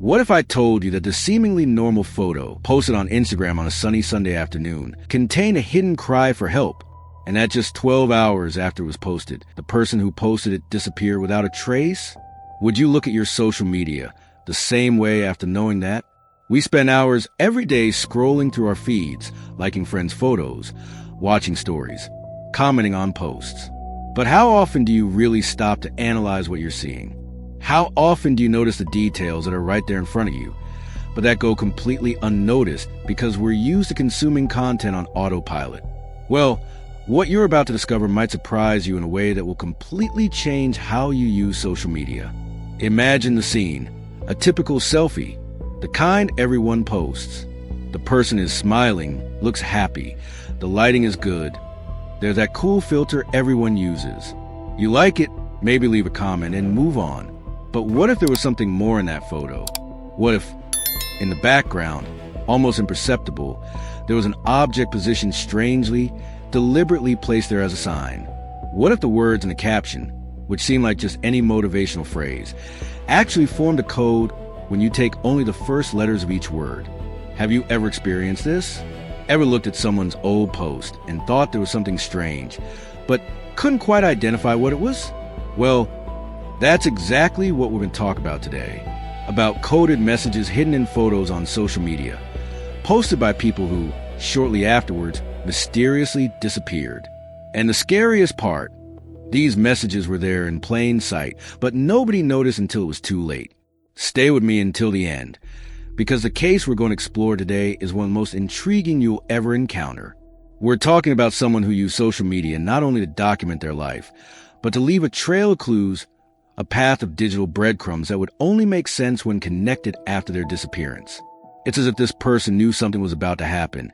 What if I told you that the seemingly normal photo posted on Instagram on a sunny Sunday afternoon contained a hidden cry for help, and that just 12 hours after it was posted, the person who posted it disappeared without a trace? Would you look at your social media the same way after knowing that? We spend hours every day scrolling through our feeds, liking friends' photos, watching stories, commenting on posts. But how often do you really stop to analyze what you're seeing? How often do you notice the details that are right there in front of you, but that go completely unnoticed because we're used to consuming content on autopilot? Well, what you're about to discover might surprise you in a way that will completely change how you use social media. Imagine the scene, a typical selfie, the kind everyone posts. The person is smiling, looks happy, the lighting is good. There's that cool filter everyone uses. You like it, maybe leave a comment and move on. But what if there was something more in that photo? What if, in the background, almost imperceptible, there was an object positioned strangely, deliberately placed there as a sign? What if the words in the caption, which seem like just any motivational phrase, actually formed a code when you take only the first letters of each word? Have you ever experienced this? Ever looked at someone's old post and thought there was something strange, but couldn't quite identify what it was? Well, that's exactly what we're going to talk about today, about coded messages hidden in photos on social media, posted by people who, shortly afterwards, mysteriously disappeared. And the scariest part, these messages were there in plain sight, but nobody noticed until it was too late. Stay with me until the end, because the case we're going to explore today is one of the most intriguing you'll ever encounter. We're talking about someone who used social media not only to document their life, but to leave a trail of clues, a path of digital breadcrumbs that would only make sense when connected after their disappearance. It's as if this person knew something was about to happen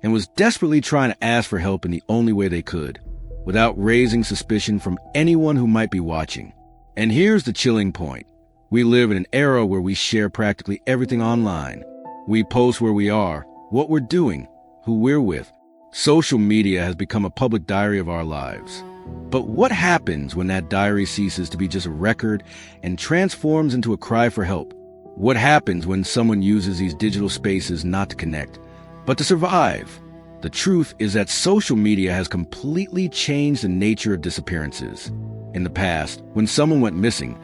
and was desperately trying to ask for help in the only way they could, without raising suspicion from anyone who might be watching. And here's the chilling point. We live in an era where we share practically everything online. We post where we are, what we're doing, who we're with. Social media has become a public diary of our lives. But what happens when that diary ceases to be just a record and transforms into a cry for help? What happens when someone uses these digital spaces not to connect, but to survive? The truth is that social media has completely changed the nature of disappearances. In the past, when someone went missing,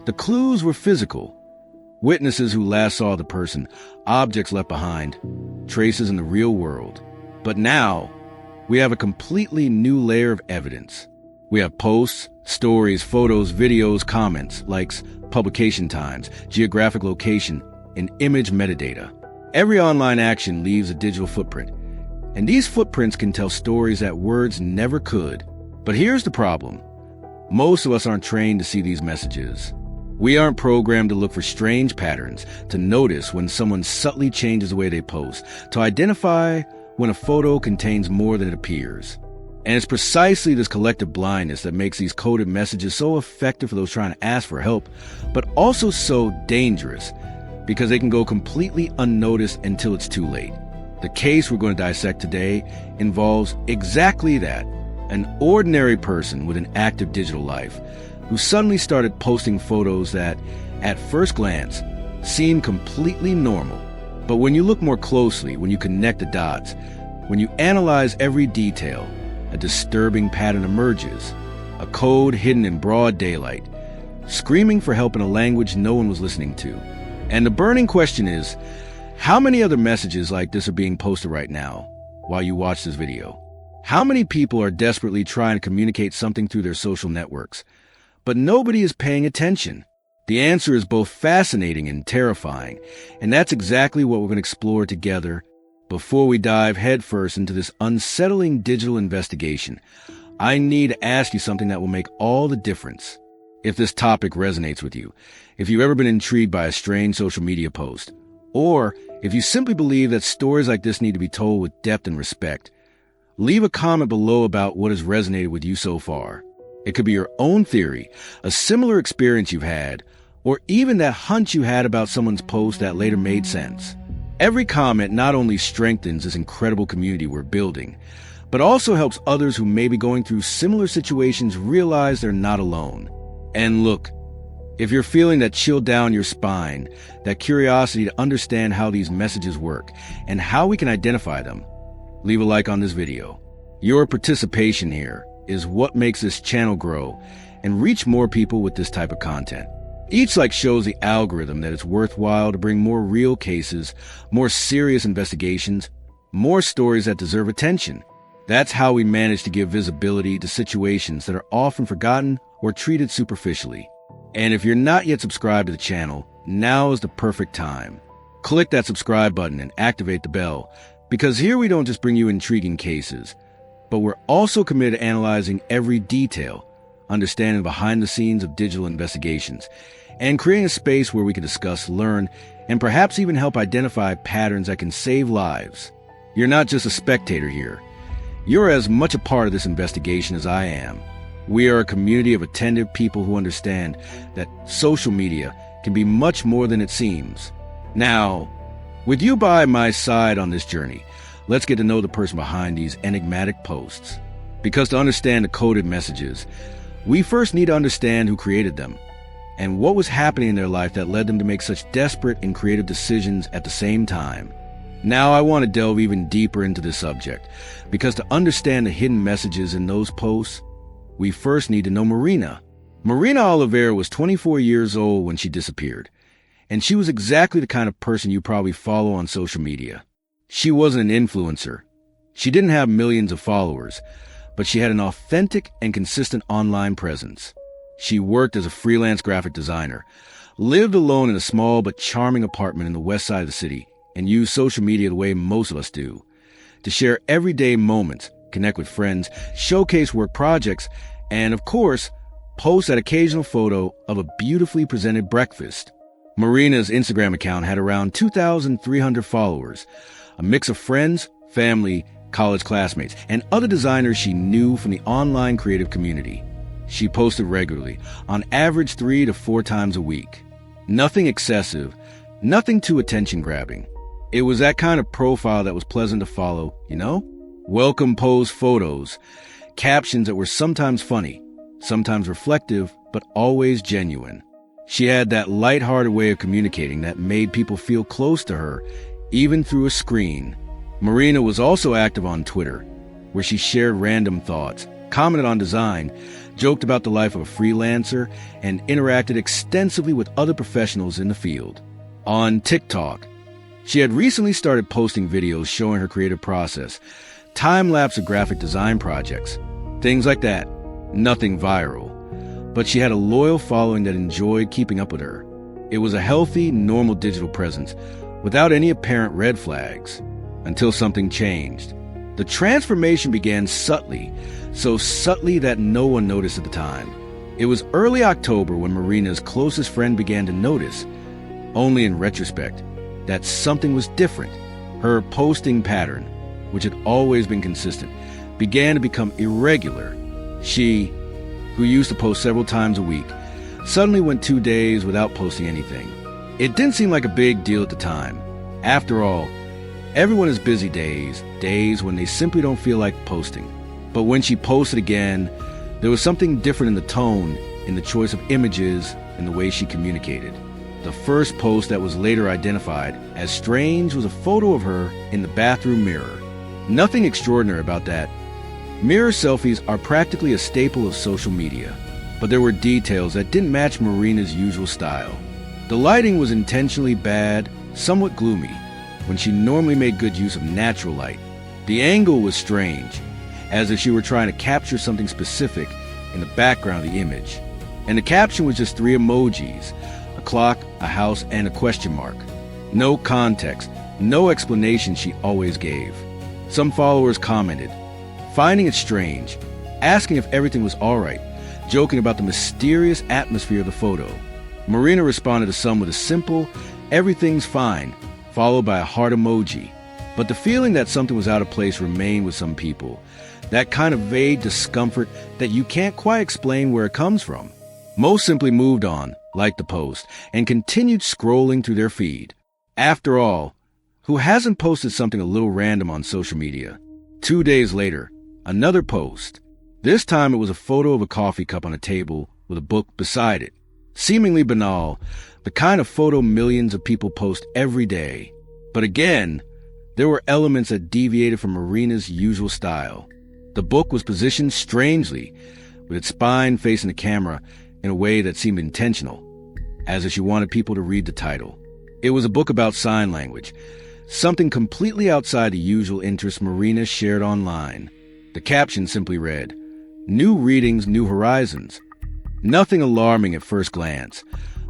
the clues were physical. Witnesses who last saw the person, objects left behind, traces in the real world. But now, we have a completely new layer of evidence. We have posts, stories, photos, videos, comments, likes, publication times, geographic location, and image metadata. Every online action leaves a digital footprint, and these footprints can tell stories that words never could. But here's the problem. Most of us aren't trained to see these messages. We aren't programmed to look for strange patterns, to notice when someone subtly changes the way they post, to identify when a photo contains more than it appears. And it's precisely this collective blindness that makes these coded messages so effective for those trying to ask for help, but also so dangerous because they can go completely unnoticed until it's too late. The case we're going to dissect today involves exactly that. An ordinary person with an active digital life who suddenly started posting photos that, at first glance, seemed completely normal. But when you look more closely, when you connect the dots, when you analyze every detail, a disturbing pattern emerges, a code hidden in broad daylight, screaming for help in a language no one was listening to. And the burning question is, how many other messages like this are being posted right now while you watch this video? How many people are desperately trying to communicate something through their social networks, but nobody is paying attention? The answer is both fascinating and terrifying, and that's exactly what we're going to explore together. Before we dive headfirst into this unsettling digital investigation, I need to ask you something that will make all the difference. If this topic resonates with you, if you've ever been intrigued by a strange social media post, or if you simply believe that stories like this need to be told with depth and respect, leave a comment below about what has resonated with you so far. It could be your own theory, a similar experience you've had, or even that hunch you had about someone's post that later made sense. Every comment not only strengthens this incredible community we're building, but also helps others who may be going through similar situations realize they're not alone. And look, If you're feeling that chill down your spine, that curiosity to understand how these messages work and how we can identify them, leave a like on this video. Your participation here is what makes this channel grow and reach more people with this type of content. Each like shows the algorithm that it's worthwhile to bring more real cases, more serious investigations, more stories that deserve attention. That's how we manage to give visibility to situations that are often forgotten or treated superficially. And if you're not yet subscribed to the channel, now is the perfect time. Click that subscribe button and activate the bell, because here we don't just bring you intriguing cases, but we're also committed to analyzing every detail, understanding behind the scenes of digital investigations, and creating a space where we can discuss, learn, and perhaps even help identify patterns that can save lives. You're not just a spectator here. You're as much a part of this investigation as I am. We are a community of attentive people who understand that social media can be much more than it seems. Now, with you by my side on this journey, let's get to know the person behind these enigmatic posts. Because to understand the coded messages, we first need to understand who created them and what was happening in their life that led them to make such desperate and creative decisions at the same time. Now I want to delve even deeper into this subject, because to understand the hidden messages in those posts, we first need to know Marina. Marina Oliveira was 24 years old when she disappeared, and she was exactly the kind of person you probably follow on social media. She wasn't an influencer. She didn't have millions of followers, but she had an authentic and consistent online presence. She worked as a freelance graphic designer, lived alone in a small but charming apartment in the west side of the city, and used social media the way most of us do, to share everyday moments, connect with friends, showcase work projects, and of course, post that occasional photo of a beautifully presented breakfast. Marina's Instagram account had around 2,300 followers, a mix of friends, family, college classmates, and other designers she knew from the online creative community. She posted regularly, on average 3 to 4 times a week. Nothing excessive, nothing too attention-grabbing. It was that kind of profile that was pleasant to follow, you know? Welcome pose photos, captions that were sometimes funny, sometimes reflective, but always genuine. She had that lighthearted way of communicating that made people feel close to her, even through a screen. Marina was also active on Twitter, where she shared random thoughts, commented on design, joked about the life of a freelancer, and interacted extensively with other professionals in the field. On TikTok, she had recently started posting videos showing her creative process, time-lapse of graphic design projects, things like that. Nothing viral. But she had a loyal following that enjoyed keeping up with her. It was a healthy, normal digital presence, without any apparent red flags, until something changed. The transformation began subtly, so subtly that no one noticed at the time. It was early October when Marina's closest friend began to notice, only in retrospect, that something was different. Her posting pattern, which had always been consistent, began to become irregular. She, who used to post several times a week, suddenly went 2 days without posting anything. It didn't seem like a big deal at the time. After all, everyone has busy days when they simply don't feel like posting. But when she posted again, there was something different in the tone, in the choice of images, in the way she communicated. The first post that was later identified as strange was a photo of her in the bathroom mirror. Nothing extraordinary about that. Mirror selfies are practically a staple of social media, but there were details that didn't match Marina's usual style. The lighting was intentionally bad, somewhat gloomy, when she normally made good use of natural light. The angle was strange, as if she were trying to capture something specific in the background of the image. And the caption was just 3 emojis, a clock, a house, and a question mark. No context, no explanation she always gave. Some followers commented, finding it strange, asking if everything was alright, joking about the mysterious atmosphere of the photo. Marina responded to some with a simple, everything's fine, followed by a heart emoji. But the feeling that something was out of place remained with some people, that kind of vague discomfort that you can't quite explain where it comes from. Most simply moved on, liked the post, and continued scrolling through their feed. After all, who hasn't posted something a little random on social media? 2 days later, another post. This time it was a photo of a coffee cup on a table with a book beside it. Seemingly banal, the kind of photo millions of people post every day. But again, there were elements that deviated from Marina's usual style. The book was positioned strangely, with its spine facing the camera in a way that seemed intentional, as if she wanted people to read the title. It was a book about sign language, something completely outside the usual interests Marina shared online. The caption simply read, "New readings, new horizons." Nothing alarming at first glance,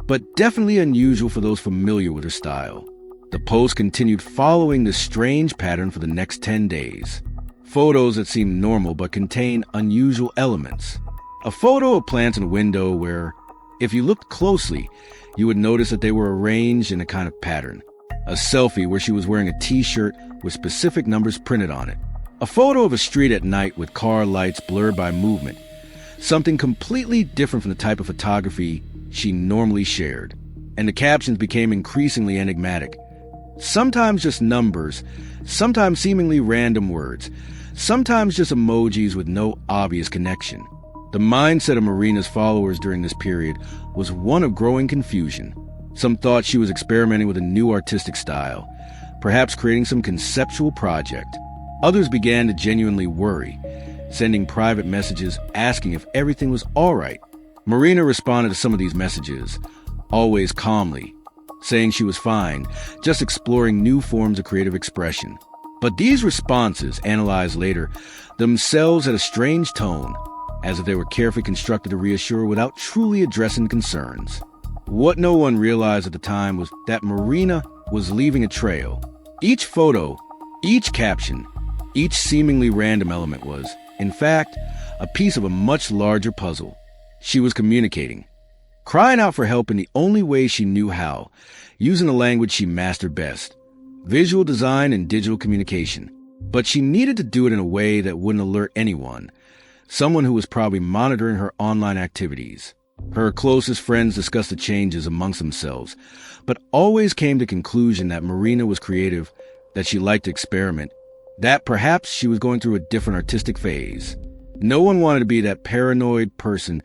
but definitely unusual for those familiar with her style. The post continued following this strange pattern for the next 10 days. Photos that seemed normal but contained unusual elements. A photo of plants in a window where, if you looked closely, you would notice that they were arranged in a kind of pattern. A selfie where she was wearing a t-shirt with specific numbers printed on it. A photo of a street at night with car lights blurred by movement. Something completely different from the type of photography she normally shared. And the captions became increasingly enigmatic. Sometimes just numbers, sometimes seemingly random words, sometimes just emojis with no obvious connection. The mindset of Marina's followers during this period was one of growing confusion. Some thought she was experimenting with a new artistic style, perhaps creating some conceptual project. Others began to genuinely worry, sending private messages asking if everything was all right. Marina responded to some of these messages, always calmly, saying she was fine, just exploring new forms of creative expression. But these responses, analyzed later, themselves had a strange tone, as if they were carefully constructed to reassure without truly addressing concerns. What no one realized at the time was that Marina was leaving a trail. Each photo, each caption, each seemingly random element was, in fact, a piece of a much larger puzzle. She was communicating, crying out for help in the only way she knew how, using the language she mastered best, visual design and digital communication. But she needed to do it in a way that wouldn't alert anyone, someone who was probably monitoring her online activities. Her closest friends discussed the changes amongst themselves, but always came to the conclusion that Marina was creative, that she liked to experiment, that perhaps she was going through a different artistic phase. No one wanted to be that paranoid person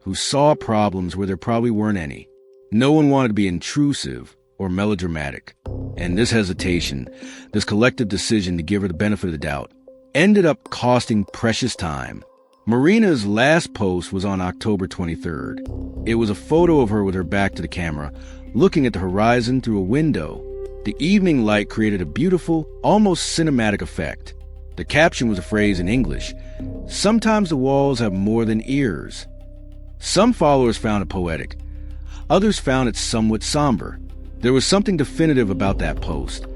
who saw problems where there probably weren't any. No one wanted to be intrusive or melodramatic. And this hesitation, this collective decision to give her the benefit of the doubt, ended up costing precious time. Marina's last post was on October 23rd. It was a photo of her with her back to the camera, looking at the horizon through a window. The evening light created a beautiful, almost cinematic effect. The caption was a phrase in English, "Sometimes the walls have more than ears." Some followers found it poetic. Others found it somewhat somber. There was something definitive about that post,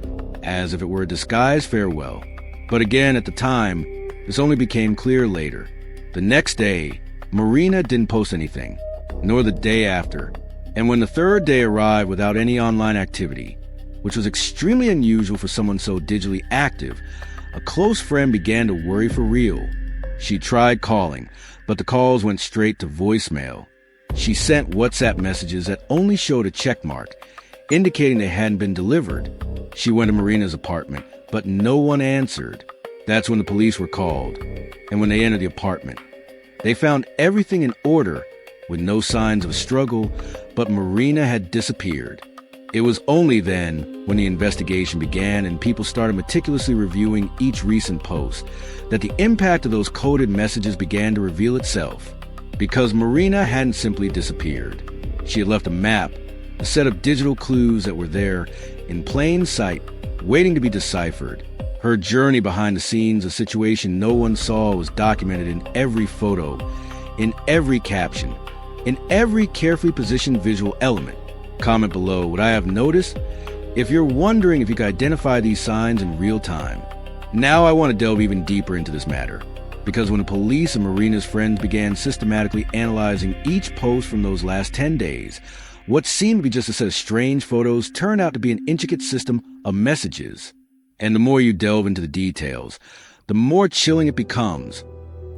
as if it were a disguised farewell. But again, at the time, this only became clear later. The next day, Marina didn't post anything, nor the day after. And when the third day arrived without any online activity, which was extremely unusual for someone so digitally active, a close friend began to worry for real. She tried calling, but the calls went straight to voicemail. She sent WhatsApp messages that only showed a check mark, indicating they hadn't been delivered. She went to Marina's apartment, but no one answered. That's when the police were called. And when they entered the apartment, they found everything in order, with no signs of a struggle, but Marina had disappeared. It was only then, when the investigation began and people started meticulously reviewing each recent post, that the impact of those coded messages began to reveal itself. Because Marina hadn't simply disappeared. She had left a map, a set of digital clues that were there, in plain sight, waiting to be deciphered. Her journey behind the scenes, a situation no one saw, was documented in every photo, in every caption, in every carefully positioned visual element. Comment below what I have noticed if you're wondering if you can identify these signs in real time. Now I want to delve even deeper into this matter, because when the police and Marina's friends began systematically analyzing each post from those last 10 days, what seemed to be just a set of strange photos turned out to be an intricate system of messages. And the more you delve into the details, the more chilling it becomes,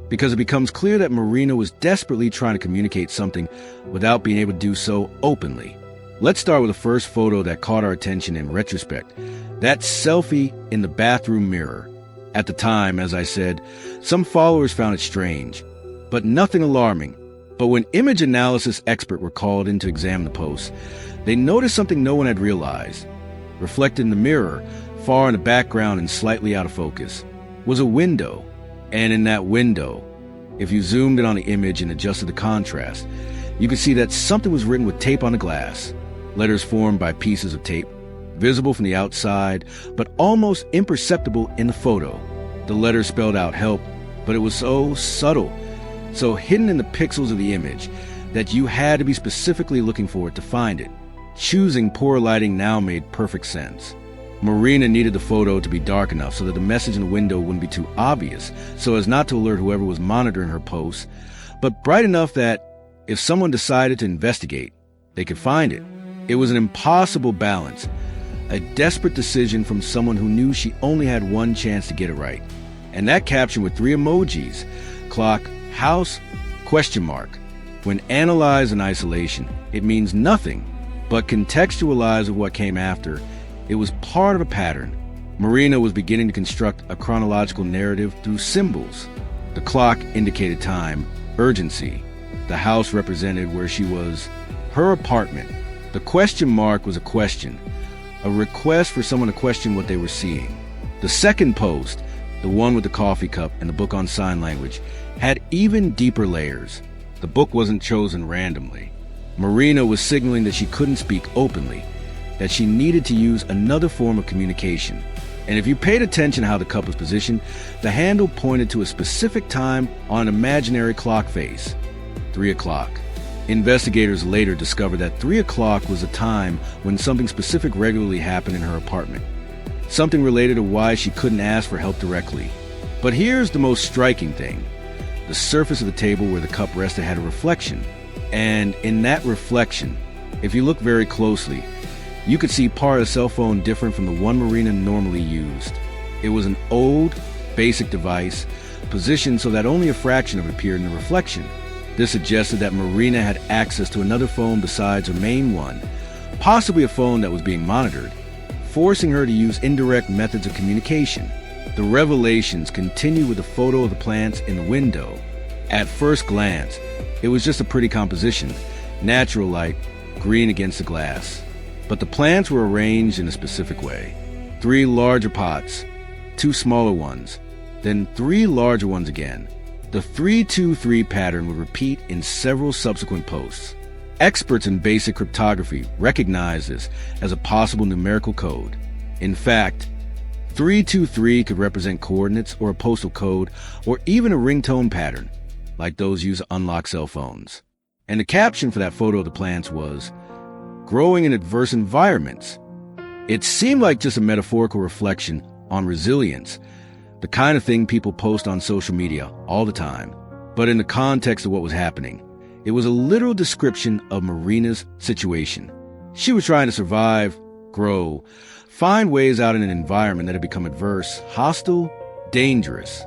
because it becomes clear that Marina was desperately trying to communicate something without being able to do so openly. Let's start with the first photo that caught our attention in retrospect, that selfie in the bathroom mirror. At the time, as I said, some followers found it strange, but nothing alarming. But when image analysis experts were called in to examine the post, they noticed something no one had realized. Reflected in the mirror, far in the background and slightly out of focus, was a window. And in that window, if you zoomed in on the image and adjusted the contrast, you could see that something was written with tape on the glass, letters formed by pieces of tape, visible from the outside, but almost imperceptible in the photo. The letters spelled out help, but it was so subtle, so hidden in the pixels of the image, that you had to be specifically looking for it to find it. Choosing poor lighting now made perfect sense. Marina needed the photo to be dark enough so that the message in the window wouldn't be too obvious, so as not to alert whoever was monitoring her posts, but bright enough that if someone decided to investigate, they could find it. It was an impossible balance, a desperate decision from someone who knew she only had one chance to get it right. And that caption with 3 emojis, clock, house, question mark. When analyzed in isolation, it means nothing, but contextualized with what came after, it was part of a pattern. Marina was beginning to construct a chronological narrative through symbols. The clock indicated time, urgency. The house represented where she was, her apartment. The question mark was a question, a request for someone to question what they were seeing. The second post, the one with the coffee cup and the book on sign language, had even deeper layers. The book wasn't chosen randomly. Marina was signaling that she couldn't speak openly, that she needed to use another form of communication. And if you paid attention to how the cup was positioned, the handle pointed to a specific time on an imaginary clock face, 3 o'clock. Investigators later discovered that 3 o'clock was a time when something specific regularly happened in her apartment, something related to why she couldn't ask for help directly. But here's the most striking thing. The surface of the table where the cup rested had a reflection. And in that reflection, if you look very closely, you could see part of the cell phone different from the one Marina normally used. It was an old, basic device, positioned so that only a fraction of it appeared in the reflection. This suggested that Marina had access to another phone besides her main one, possibly a phone that was being monitored, forcing her to use indirect methods of communication. The revelations continue with a photo of the plants in the window. At first glance, it was just a pretty composition, natural light, green against the glass. But the plants were arranged in a specific way. 3 larger pots, 2 smaller ones, then 3 larger ones again. The 3-2-3 pattern would repeat in several subsequent posts. Experts in basic cryptography recognize this as a possible numerical code. In fact, 323 could represent coordinates or a postal code or even a ringtone pattern, like those used to unlock cell phones. And the caption for that photo of the plants was, "Growing in adverse environments." It seemed like just a metaphorical reflection on resilience, the kind of thing people post on social media all the time. But in the context of what was happening, it was a literal description of Marina's situation. She was trying to survive, grow, find ways out in an environment that had become adverse, hostile, dangerous.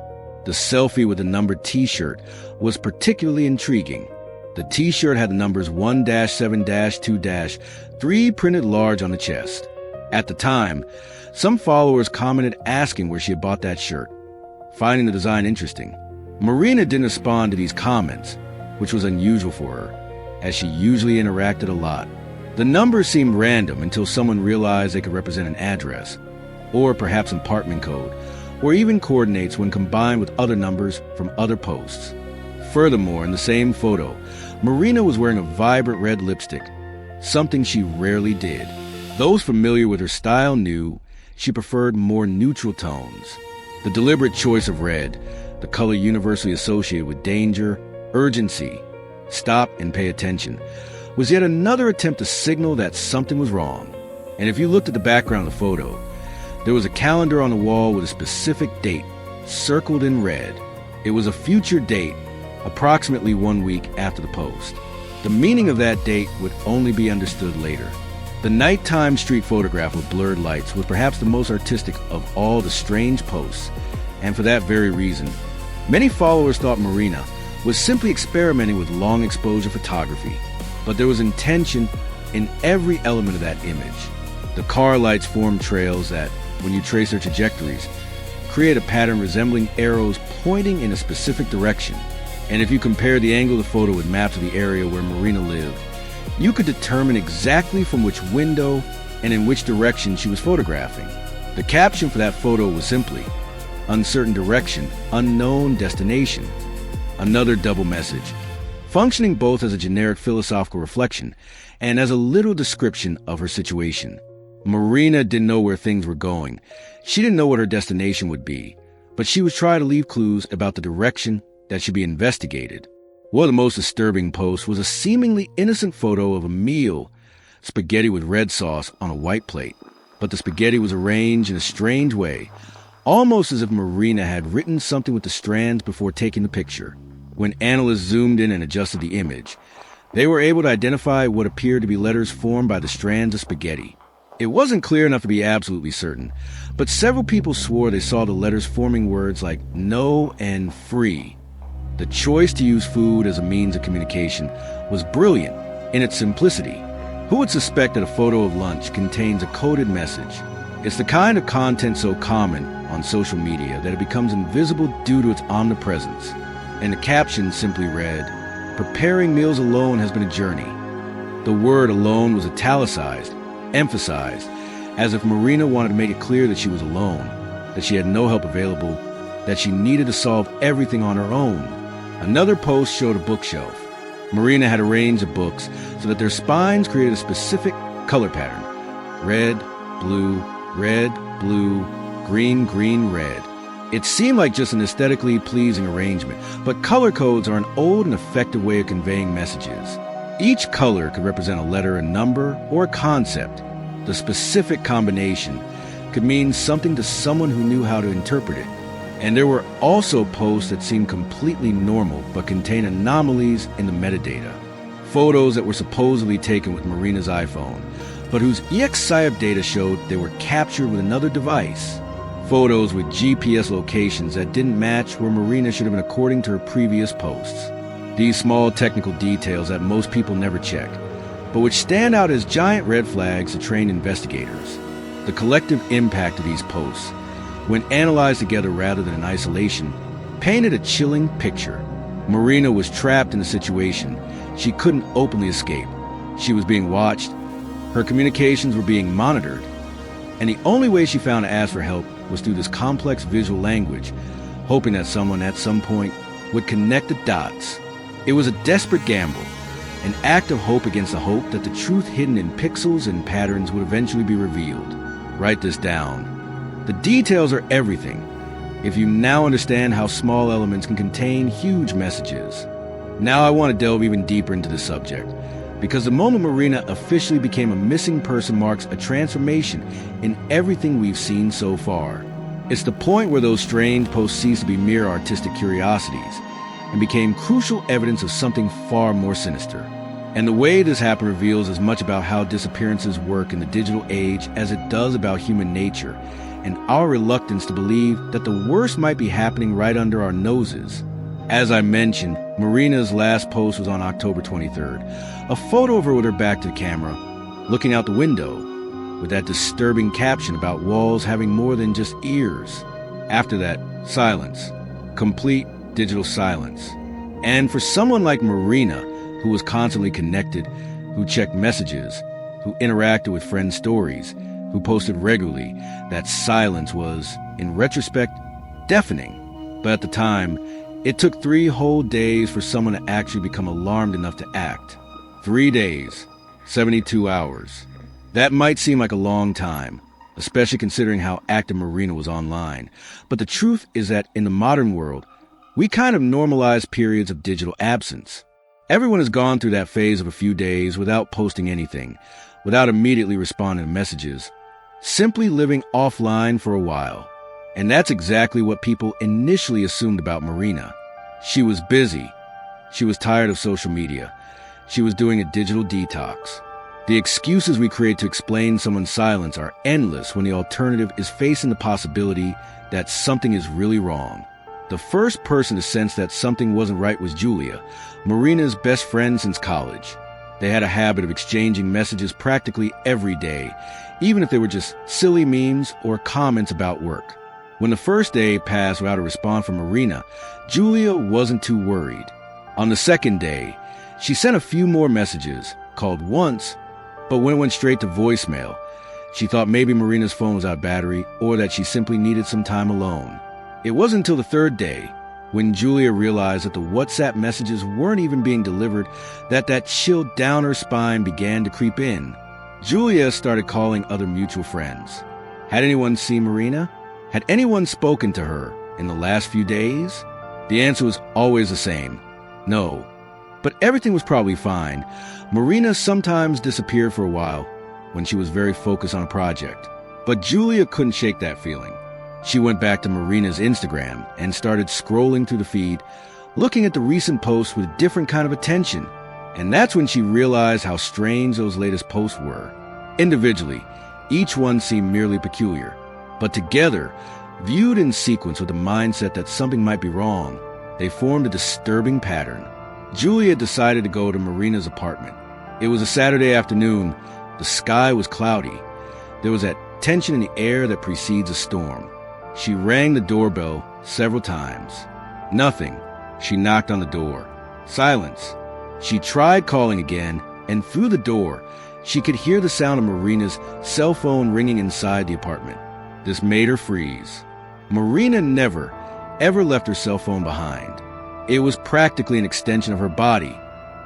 The selfie with the numbered t-shirt was particularly intriguing. The t-shirt had the numbers 1-7-2-3 printed large on the chest. At the time, some followers commented asking where she had bought that shirt, finding the design interesting. Marina didn't respond to these comments, which was unusual for her, as she usually interacted a lot. The numbers seemed random until someone realized they could represent an address, or perhaps an apartment code, or even coordinates when combined with other numbers from other posts. Furthermore, in the same photo, Marina was wearing a vibrant red lipstick, something she rarely did. Those familiar with her style knew she preferred more neutral tones. The deliberate choice of red, the color universally associated with danger, urgency, stop and pay attention, was yet another attempt to signal that something was wrong. And if you looked at the background of the photo, there was a calendar on the wall with a specific date, circled in red. It was a future date, approximately 1 week after the post. The meaning of that date would only be understood later. The nighttime street photograph with blurred lights was perhaps the most artistic of all the strange posts, and for that very reason, many followers thought Marina was simply experimenting with long exposure photography. But there was intention in every element of that image. The car lights formed trails that, when you trace their trajectories, create a pattern resembling arrows pointing in a specific direction. And if you compare the angle of the photo with maps of the area where Marina lived, you could determine exactly from which window and in which direction she was photographing. The caption for that photo was simply, "Uncertain direction, unknown destination." Another double message, functioning both as a generic philosophical reflection and as a little description of her situation. Marina didn't know where things were going. She didn't know what her destination would be, but she was trying to leave clues about the direction that should be investigated. One of the most disturbing posts was a seemingly innocent photo of a meal, spaghetti with red sauce on a white plate. But the spaghetti was arranged in a strange way, almost as if Marina had written something with the strands before taking the picture. When analysts zoomed in and adjusted the image, they were able to identify what appeared to be letters formed by the strands of spaghetti. It wasn't clear enough to be absolutely certain, but several people swore they saw the letters forming words like no and free. The choice to use food as a means of communication was brilliant in its simplicity. Who would suspect that a photo of lunch contains a coded message? It's the kind of content so common on social media that it becomes invisible due to its omnipresence. And the caption simply read, "Preparing meals alone has been a journey." The word alone was italicized, emphasized, as if Marina wanted to make it clear that she was alone, that she had no help available, that she needed to solve everything on her own. Another post showed a bookshelf. Marina had arranged the books so that their spines created a specific color pattern. Red, blue, green, green, red. It seemed like just an aesthetically pleasing arrangement, but color codes are an old and effective way of conveying messages. Each color could represent a letter, a number, or a concept. The specific combination could mean something to someone who knew how to interpret it. And there were also posts that seemed completely normal but contained anomalies in the metadata. Photos that were supposedly taken with Marina's iPhone, but whose EXIF data showed they were captured with another device. Photos with GPS locations that didn't match where Marina should have been according to her previous posts. These small technical details that most people never check, but which stand out as giant red flags to trained investigators. The collective impact of these posts, when analyzed together rather than in isolation, painted a chilling picture. Marina was trapped in a situation she couldn't openly escape. She was being watched, her communications were being monitored, and the only way she found to ask for help was through this complex visual language, hoping that someone at some point would connect the dots. It was a desperate gamble, an act of hope against the hope that the truth hidden in pixels and patterns would eventually be revealed. Write this down. The details are everything, if you now understand how small elements can contain huge messages. Now I want to delve even deeper into the subject, because the moment Marina officially became a missing person marks a transformation in everything we've seen so far. It's the point where those strange posts ceased to be mere artistic curiosities and became crucial evidence of something far more sinister. And the way this happened reveals as much about how disappearances work in the digital age as it does about human nature and our reluctance to believe that the worst might be happening right under our noses. As I mentioned, Marina's last post was on October 23rd, a photo of her with her back to the camera, looking out the window, with that disturbing caption about walls having more than just ears. After that, silence. Complete digital silence. And for someone like Marina, who was constantly connected, who checked messages, who interacted with friends' stories, who posted regularly, that silence was, in retrospect, deafening. But at the time, it took 3 whole days for someone to actually become alarmed enough to act. 3 days, 72 hours. That might seem like a long time, especially considering how active Marina was online. But the truth is that in the modern world, we kind of normalize periods of digital absence. Everyone has gone through that phase of a few days without posting anything, without immediately responding to messages, simply living offline for a while. And that's exactly what people initially assumed about Marina. She was busy. She was tired of social media. She was doing a digital detox. The excuses we create to explain someone's silence are endless when the alternative is facing the possibility that something is really wrong. The first person to sense that something wasn't right was Julia, Marina's best friend since college. They had a habit of exchanging messages practically every day, even if they were just silly memes or comments about work. When the first day passed without a response from Marina, Julia wasn't too worried. On the second day, she sent a few more messages, called once, but when it went straight to voicemail, she thought maybe Marina's phone was out of battery or that she simply needed some time alone. It wasn't until the third day, when Julia realized that the WhatsApp messages weren't even being delivered, that chill down her spine began to creep in. Julia started calling other mutual friends. Had anyone seen Marina? Had anyone spoken to her in the last few days? The answer was always the same. No. But everything was probably fine. Marina sometimes disappeared for a while when she was very focused on a project. But Julia couldn't shake that feeling. She went back to Marina's Instagram and started scrolling through the feed, looking at the recent posts with a different kind of attention. And that's when she realized how strange those latest posts were. Individually, each one seemed merely peculiar. But together, viewed in sequence with the mindset that something might be wrong, they formed a disturbing pattern. Julia decided to go to Marina's apartment. It was a Saturday afternoon. The sky was cloudy. There was that tension in the air that precedes a storm. She rang the doorbell several times. Nothing. She knocked on the door. Silence. She tried calling again, and through the door, she could hear the sound of Marina's cell phone ringing inside the apartment. This made her freeze. Marina never, ever left her cell phone behind. It was practically an extension of her body,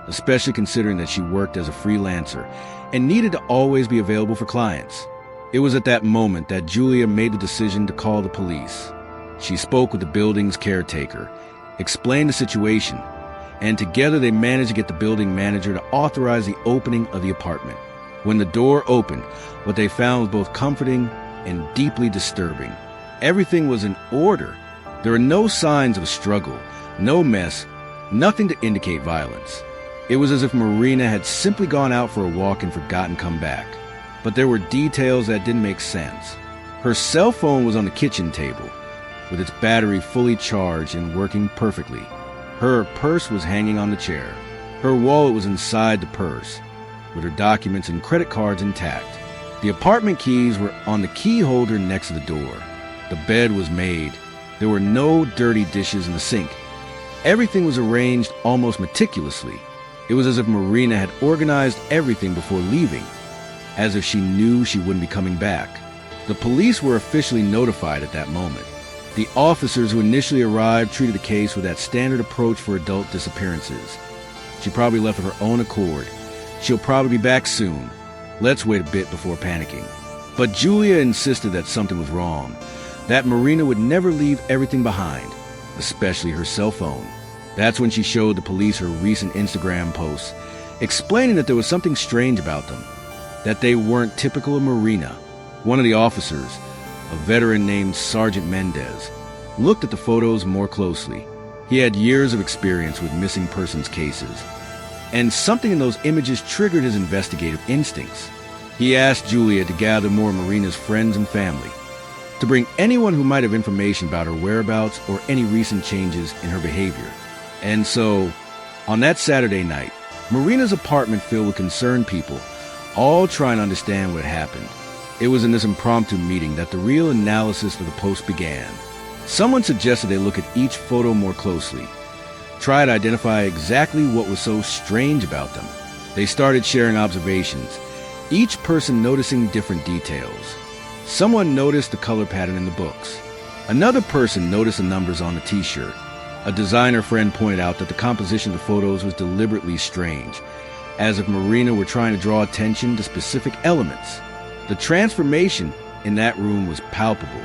especially considering that she worked as a freelancer and needed to always be available for clients. It was at that moment that Julia made the decision to call the police. She spoke with the building's caretaker, explained the situation, and together they managed to get the building manager to authorize the opening of the apartment. When the door opened, what they found was both comforting and deeply disturbing. Everything was in order. There were no signs of a struggle, no mess, nothing to indicate violence. It was as if Marina had simply gone out for a walk and forgotten to come back. But there were details that didn't make sense. Her cell phone was on the kitchen table, with its battery fully charged and working perfectly. Her purse was hanging on the chair. Her wallet was inside the purse, with her documents and credit cards intact. The apartment keys were on the key holder next to the door. The bed was made. There were no dirty dishes in the sink. Everything was arranged almost meticulously. It was as if Marina had organized everything before leaving, as if she knew she wouldn't be coming back. The police were officially notified at that moment. The officers who initially arrived treated the case with that standard approach for adult disappearances. She probably left of her own accord. She'll probably be back soon. Let's wait a bit before panicking. But Julia insisted that something was wrong, that Marina would never leave everything behind, especially her cell phone. That's when she showed the police her recent Instagram posts, explaining that there was something strange about them, that they weren't typical of Marina. One of the officers, a veteran named Sergeant Mendez, looked at the photos more closely. He had years of experience with missing persons cases, and something in those images triggered his investigative instincts. He asked Julia to gather more of Marina's friends and family, to bring anyone who might have information about her whereabouts or any recent changes in her behavior. And so, on that Saturday night, Marina's apartment filled with concerned people, all trying to understand what had happened. It was in this impromptu meeting that the real analysis of the post began. Someone suggested they look at each photo more closely, try to identify exactly what was so strange about them. They started sharing observations, each person noticing different details. Someone noticed the color pattern in the books. Another person noticed the numbers on the t-shirt. A designer friend pointed out that the composition of the photos was deliberately strange, as if Marina were trying to draw attention to specific elements. The transformation in that room was palpable.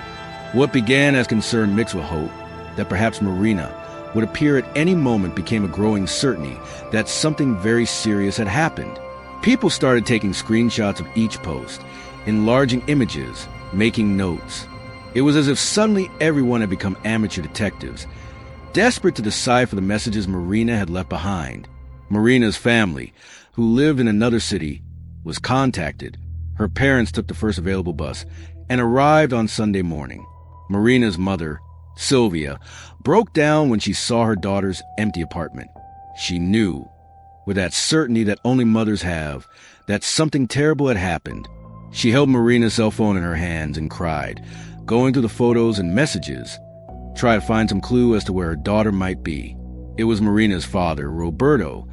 What began as concern mixed with hope that perhaps Marina would appear at any moment became a growing certainty that something very serious had happened. People started taking screenshots of each post, enlarging images, making notes. It was as if suddenly everyone had become amateur detectives, desperate to decipher the messages Marina had left behind. Marina's family, who lived in another city, was contacted. Her parents took the first available bus and arrived on Sunday morning. Marina's mother, Sylvia, broke down when she saw her daughter's empty apartment. She knew, with that certainty that only mothers have, that something terrible had happened. She held Marina's cell phone in her hands and cried, going through the photos and messages, try to find some clue as to where her daughter might be. It was Marina's father, Roberto,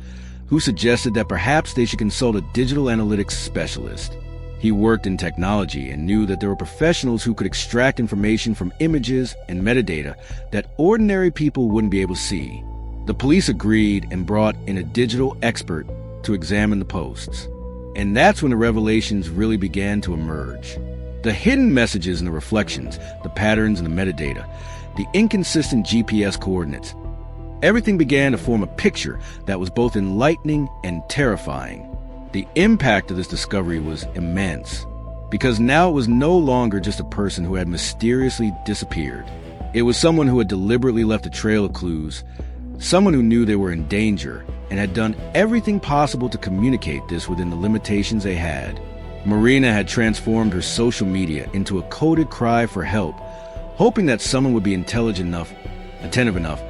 who suggested that perhaps they should consult a digital analytics specialist. He worked in technology and knew that there were professionals who could extract information from images and metadata that ordinary people wouldn't be able to see. The police agreed and brought in a digital expert to examine the posts. And that's when the revelations really began to emerge. The hidden messages and the reflections, the patterns and the metadata, the inconsistent GPS coordinates. Everything began to form a picture that was both enlightening and terrifying. The impact of this discovery was immense, because now it was no longer just a person who had mysteriously disappeared. It was someone who had deliberately left a trail of clues, someone who knew they were in danger and had done everything possible to communicate this within the limitations they had. Marina had transformed her social media into a coded cry for help, hoping that someone would be attentive enough,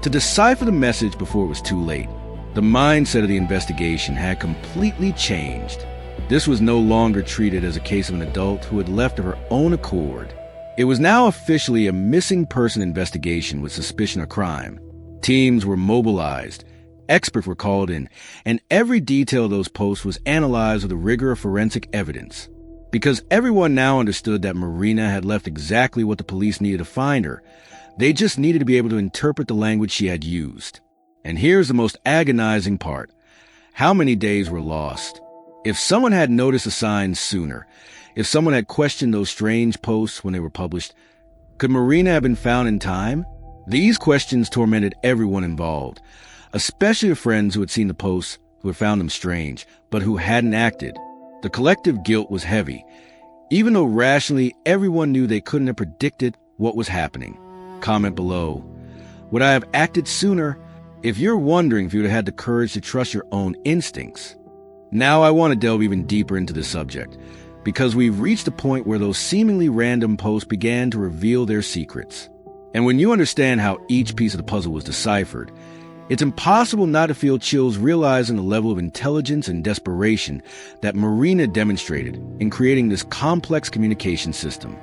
to decipher the message before it was too late. The mindset of the investigation had completely changed. This was no longer treated as a case of an adult who had left of her own accord. It was now officially a missing person investigation with suspicion of crime. Teams were mobilized, experts were called in, and every detail of those posts was analyzed with the rigor of forensic evidence. Because everyone now understood that Marina had left exactly what the police needed to find her, they just needed to be able to interpret the language she had used. And here's the most agonizing part. How many days were lost? If someone had noticed the signs sooner, if someone had questioned those strange posts when they were published, could Marina have been found in time? These questions tormented everyone involved, especially the friends who had seen the posts, who had found them strange, but who hadn't acted. The collective guilt was heavy, even though rationally everyone knew they couldn't have predicted what was happening. Comment below. Would I have acted sooner? If you're wondering if you would have had the courage to trust your own instincts. Now I want to delve even deeper into this subject, because we've reached a point where those seemingly random posts began to reveal their secrets. And when you understand how each piece of the puzzle was deciphered, it's impossible not to feel chills realizing the level of intelligence and desperation that Marina demonstrated in creating this complex communication system.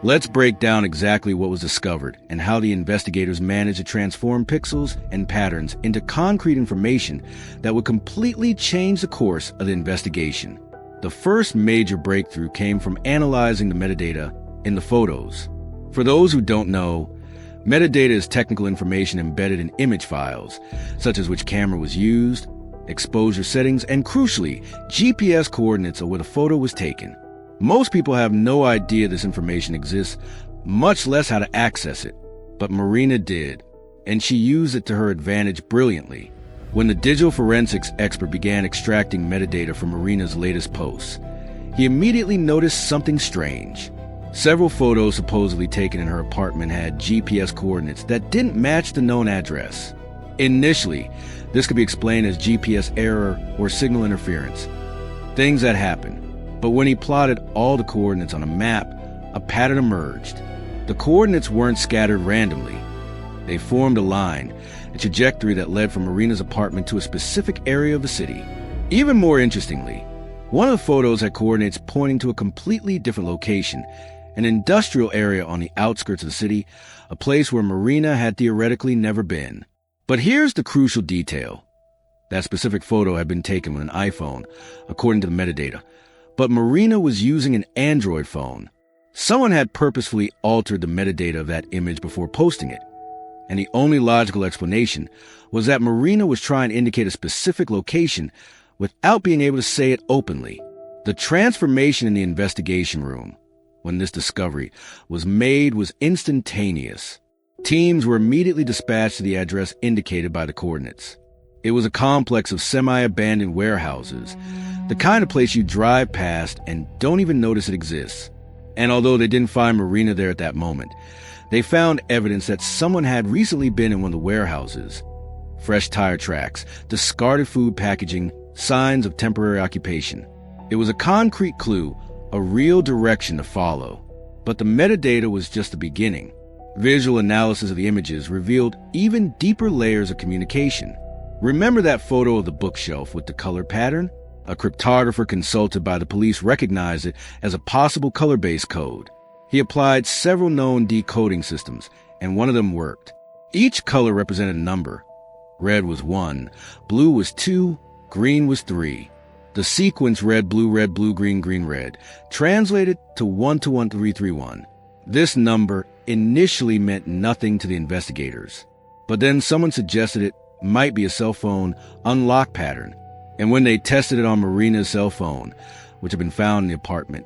Let's break down exactly what was discovered and how the investigators managed to transform pixels and patterns into concrete information that would completely change the course of the investigation. The first major breakthrough came from analyzing the metadata in the photos. For those who don't know, metadata is technical information embedded in image files, such as which camera was used, exposure settings, and crucially, GPS coordinates of where the photo was taken. Most people have no idea this information exists, much less how to access it. But Marina did, and she used it to her advantage brilliantly. When the digital forensics expert began extracting metadata from Marina's latest posts, he immediately noticed something strange. Several photos supposedly taken in her apartment had GPS coordinates that didn't match the known address. Initially, this could be explained as GPS error or signal interference, things that happen. But when he plotted all the coordinates on a map, a pattern emerged. The coordinates weren't scattered randomly. They formed a line, a trajectory that led from Marina's apartment to a specific area of the city. Even more interestingly, one of the photos had coordinates pointing to a completely different location, an industrial area on the outskirts of the city, a place where Marina had theoretically never been. But here's the crucial detail. That specific photo had been taken with an iPhone, according to the metadata. But Marina was using an Android phone. Someone had purposefully altered the metadata of that image before posting it. And the only logical explanation was that Marina was trying to indicate a specific location without being able to say it openly. The transformation in the investigation room, when this discovery was made, was instantaneous. Teams were immediately dispatched to the address indicated by the coordinates. It was a complex of semi-abandoned warehouses, the kind of place you drive past and don't even notice it exists. And although they didn't find Marina there at that moment, they found evidence that someone had recently been in one of the warehouses. Fresh tire tracks, discarded food packaging, signs of temporary occupation. It was a concrete clue, a real direction to follow. But the metadata was just the beginning. Visual analysis of the images revealed even deeper layers of communication. Remember that photo of the bookshelf with the color pattern? A cryptographer consulted by the police recognized it as a possible color-based code. He applied several known decoding systems, and one of them worked. Each color represented a number, Red was 1, blue was 2, green was 3. The sequence red, blue, green, green, red translated to 1-1-3-3-1. This number initially meant nothing to the investigators, but then someone suggested it might be a cell phone unlock pattern, and when they tested it on Marina's cell phone, which had been found in the apartment,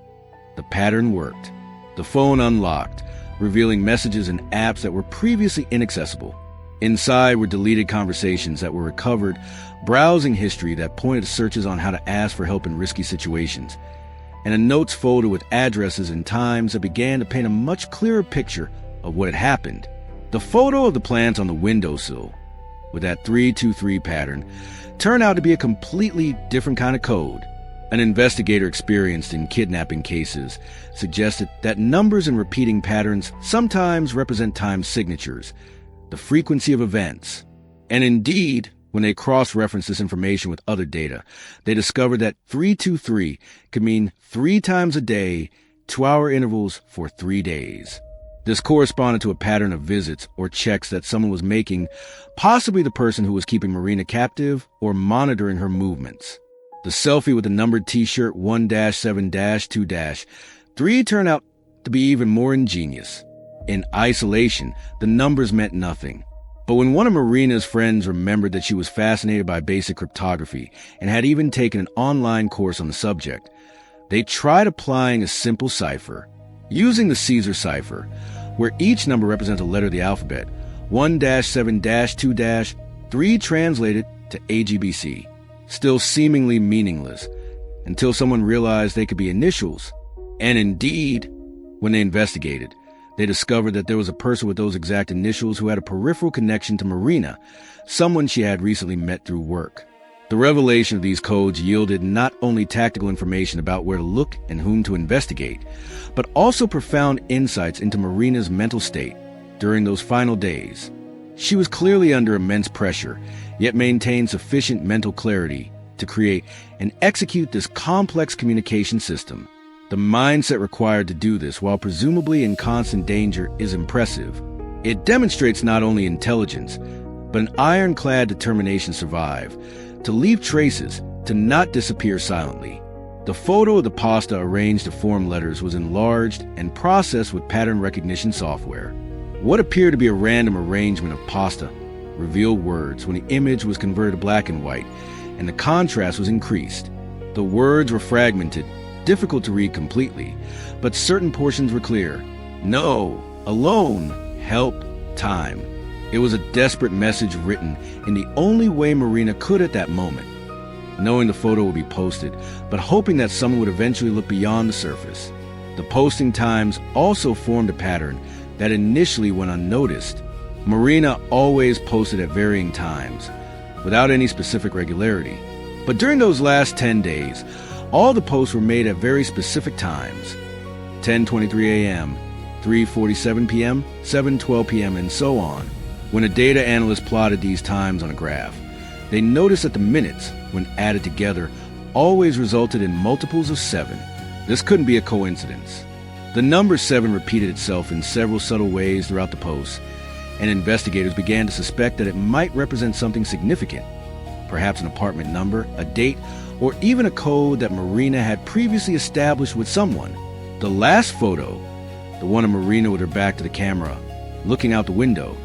the pattern worked. The phone unlocked, revealing messages and apps that were previously inaccessible. Inside were deleted conversations that were recovered, browsing history that pointed to searches on how to ask for help in risky situations, and a notes folder with addresses and times that began to paint a much clearer picture of what had happened. The photo of the plants on the windowsill, with that 323 pattern, turned out to be a completely different kind of code. An investigator experienced in kidnapping cases suggested that numbers and repeating patterns sometimes represent time signatures, the frequency of events. And indeed, when they cross-referenced this information with other data, they discovered that 323 could mean 3 times a day, 2-hour intervals for 3 days. This corresponded to a pattern of visits or checks that someone was making, possibly the person who was keeping Marina captive or monitoring her movements. The selfie with the numbered t-shirt 1-7-2-3 turned out to be even more ingenious. In isolation, the numbers meant nothing. But when one of Marina's friends remembered that she was fascinated by basic cryptography and had even taken an online course on the subject, they tried applying a simple cipher. Using the Caesar cipher, where each number represents a letter of the alphabet, 1-7-2-3 translated to AGBC, still seemingly meaningless, until someone realized they could be initials. And indeed, when they investigated, they discovered that there was a person with those exact initials who had a peripheral connection to Marina, someone she had recently met through work. The revelation of these codes yielded not only tactical information about where to look and whom to investigate, but also profound insights into Marina's mental state during those final days. She was clearly under immense pressure, yet maintained sufficient mental clarity to create and execute this complex communication system. The mindset required to do this while presumably in constant danger is impressive. It demonstrates not only intelligence, but an ironclad determination to survive, to leave traces, to not disappear silently. The photo of the pasta arranged to form letters was enlarged and processed with pattern recognition software. What appeared to be a random arrangement of pasta revealed words when the image was converted to black and white, and the contrast was increased. The words were fragmented, difficult to read completely, but certain portions were clear. No, alone, help, time. It was a desperate message written in the only way Marina could at that moment, knowing the photo would be posted, but hoping that someone would eventually look beyond the surface. The posting times also formed a pattern that initially went unnoticed. Marina always posted at varying times, without any specific regularity. But during those last 10 days, all the posts were made at very specific times: 10:23 a.m., 3:47 p.m., 7:12 p.m., and so on. When a data analyst plotted these times on a graph, they noticed that the minutes, when added together, always resulted in multiples of 7. This couldn't be a coincidence. The number 7 repeated itself in several subtle ways throughout the posts, and investigators began to suspect that it might represent something significant, perhaps an apartment number, a date, or even a code that Marina had previously established with someone. The last photo, the one of Marina with her back to the camera, looking out the window,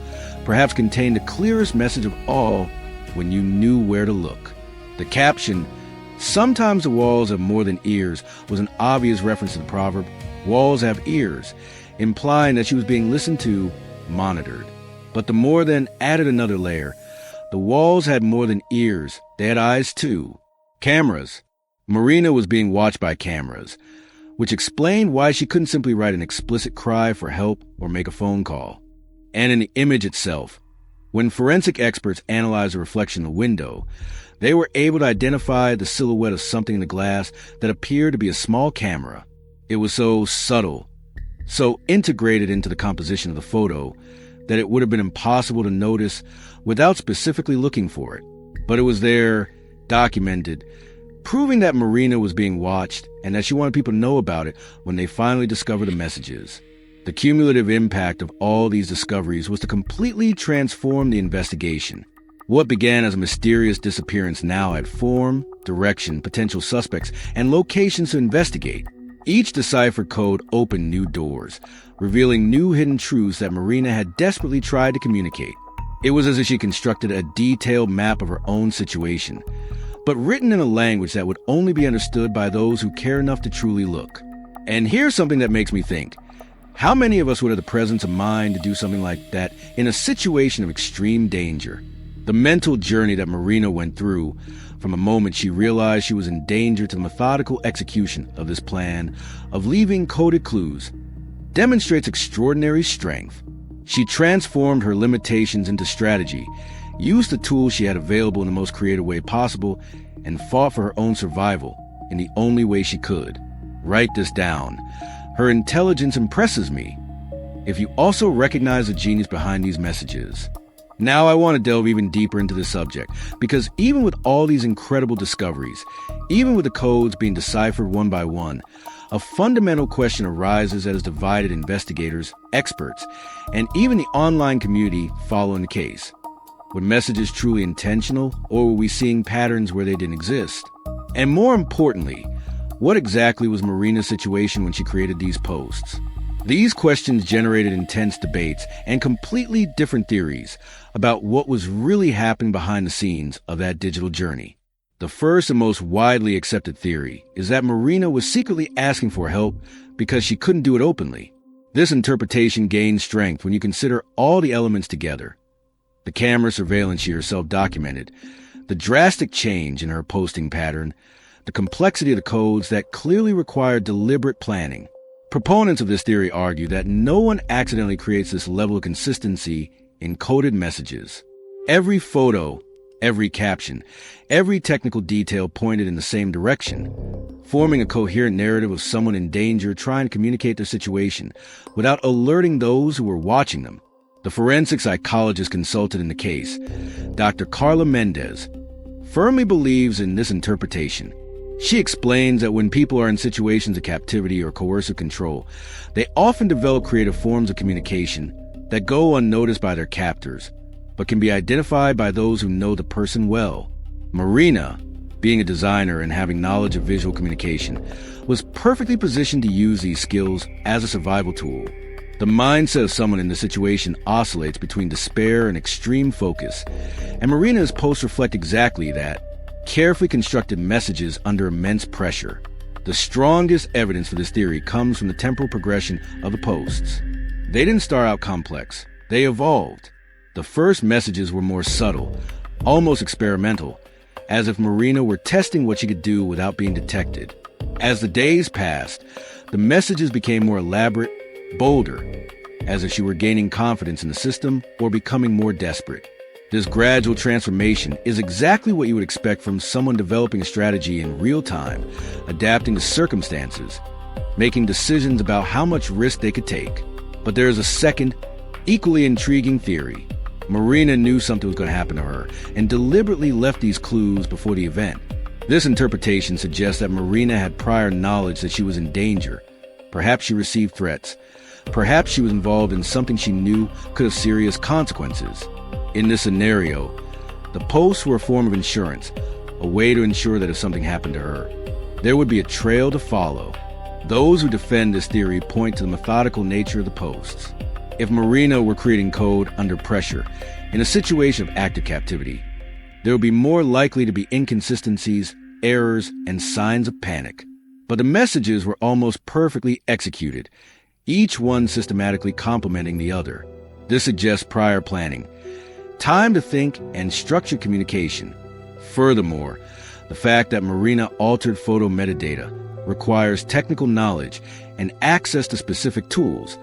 perhaps contained the clearest message of all: when you knew where to look. The caption, "Sometimes the walls have more than ears," was an obvious reference to the proverb, "Walls have ears," implying that she was being listened to, monitored. But the more then added another layer. The walls had more than ears, they had eyes too. Cameras. Marina was being watched by cameras, which explained why she couldn't simply write an explicit cry for help or make a phone call. And in the image itself, when forensic experts analyzed the reflection in the window, they were able to identify the silhouette of something in the glass that appeared to be a small camera. It was so subtle, so integrated into the composition of the photo, that it would have been impossible to notice without specifically looking for it. But it was there, documented, proving that Marina was being watched and that she wanted people to know about it when they finally discovered the messages. The cumulative impact of all these discoveries was to completely transform the investigation. What began as a mysterious disappearance now had form, direction, potential suspects, and locations to investigate. Each deciphered code opened new doors, revealing new hidden truths that Marina had desperately tried to communicate. It was as if she constructed a detailed map of her own situation, but written in a language that would only be understood by those who care enough to truly look. And here's something that makes me think. How many of us would have the presence of mind to do something like that in a situation of extreme danger? The mental journey that Marina went through from the moment she realized she was in danger to the methodical execution of this plan of leaving coded clues demonstrates extraordinary strength. She transformed her limitations into strategy, used the tools she had available in the most creative way possible, and fought for her own survival in the only way she could. Write this down. Her intelligence impresses me. If you also recognize the genius behind these messages. Now I want to delve even deeper into this subject, because even with all these incredible discoveries, even with the codes being deciphered one by one, a fundamental question arises that has divided investigators, experts, and even the online community following the case. Were messages truly intentional, or were we seeing patterns where they didn't exist? And more importantly, what exactly was Marina's situation when she created these posts? These questions generated intense debates and completely different theories about what was really happening behind the scenes of that digital journey. The first and most widely accepted theory is that Marina was secretly asking for help because she couldn't do it openly. This interpretation gains strength when you consider all the elements together. The camera surveillance she herself documented, the drastic change in her posting pattern, the complexity of the codes that clearly required deliberate planning. Proponents of this theory argue that no one accidentally creates this level of consistency in coded messages. Every photo, every caption, every technical detail pointed in the same direction, forming a coherent narrative of someone in danger trying to communicate their situation without alerting those who were watching them. The forensic psychologist consulted in the case, Dr. Carla Mendez, firmly believes in this interpretation. She explains that when people are in situations of captivity or coercive control, they often develop creative forms of communication that go unnoticed by their captors, but can be identified by those who know the person well. Marina, being a designer and having knowledge of visual communication, was perfectly positioned to use these skills as a survival tool. The mindset of someone in this situation oscillates between despair and extreme focus, and Marina's posts reflect exactly that. Carefully constructed messages under immense pressure. The strongest evidence for this theory comes from the temporal progression of the posts. They didn't start out complex. They evolved. The first messages were more subtle, almost experimental, as if Marina were testing what she could do without being detected. As the days passed, the messages became more elaborate, bolder, as if she were gaining confidence in the system or becoming more desperate. This gradual transformation is exactly what you would expect from someone developing a strategy in real time, adapting to circumstances, making decisions about how much risk they could take. But there is a second, equally intriguing theory. Marina knew something was going to happen to her and deliberately left these clues before the event. This interpretation suggests that Marina had prior knowledge that she was in danger. Perhaps she received threats. Perhaps she was involved in something she knew could have serious consequences. In this scenario, the posts were a form of insurance, a way to ensure that if something happened to her, there would be a trail to follow. Those who defend this theory point to the methodical nature of the posts. If Marina were creating code under pressure, in a situation of active captivity, there would be more likely to be inconsistencies, errors, and signs of panic. But the messages were almost perfectly executed, each one systematically complementing the other. This suggests prior planning, time to think, and structured communication. Furthermore, the fact that Marina altered photo metadata requires technical knowledge and access to specific tools,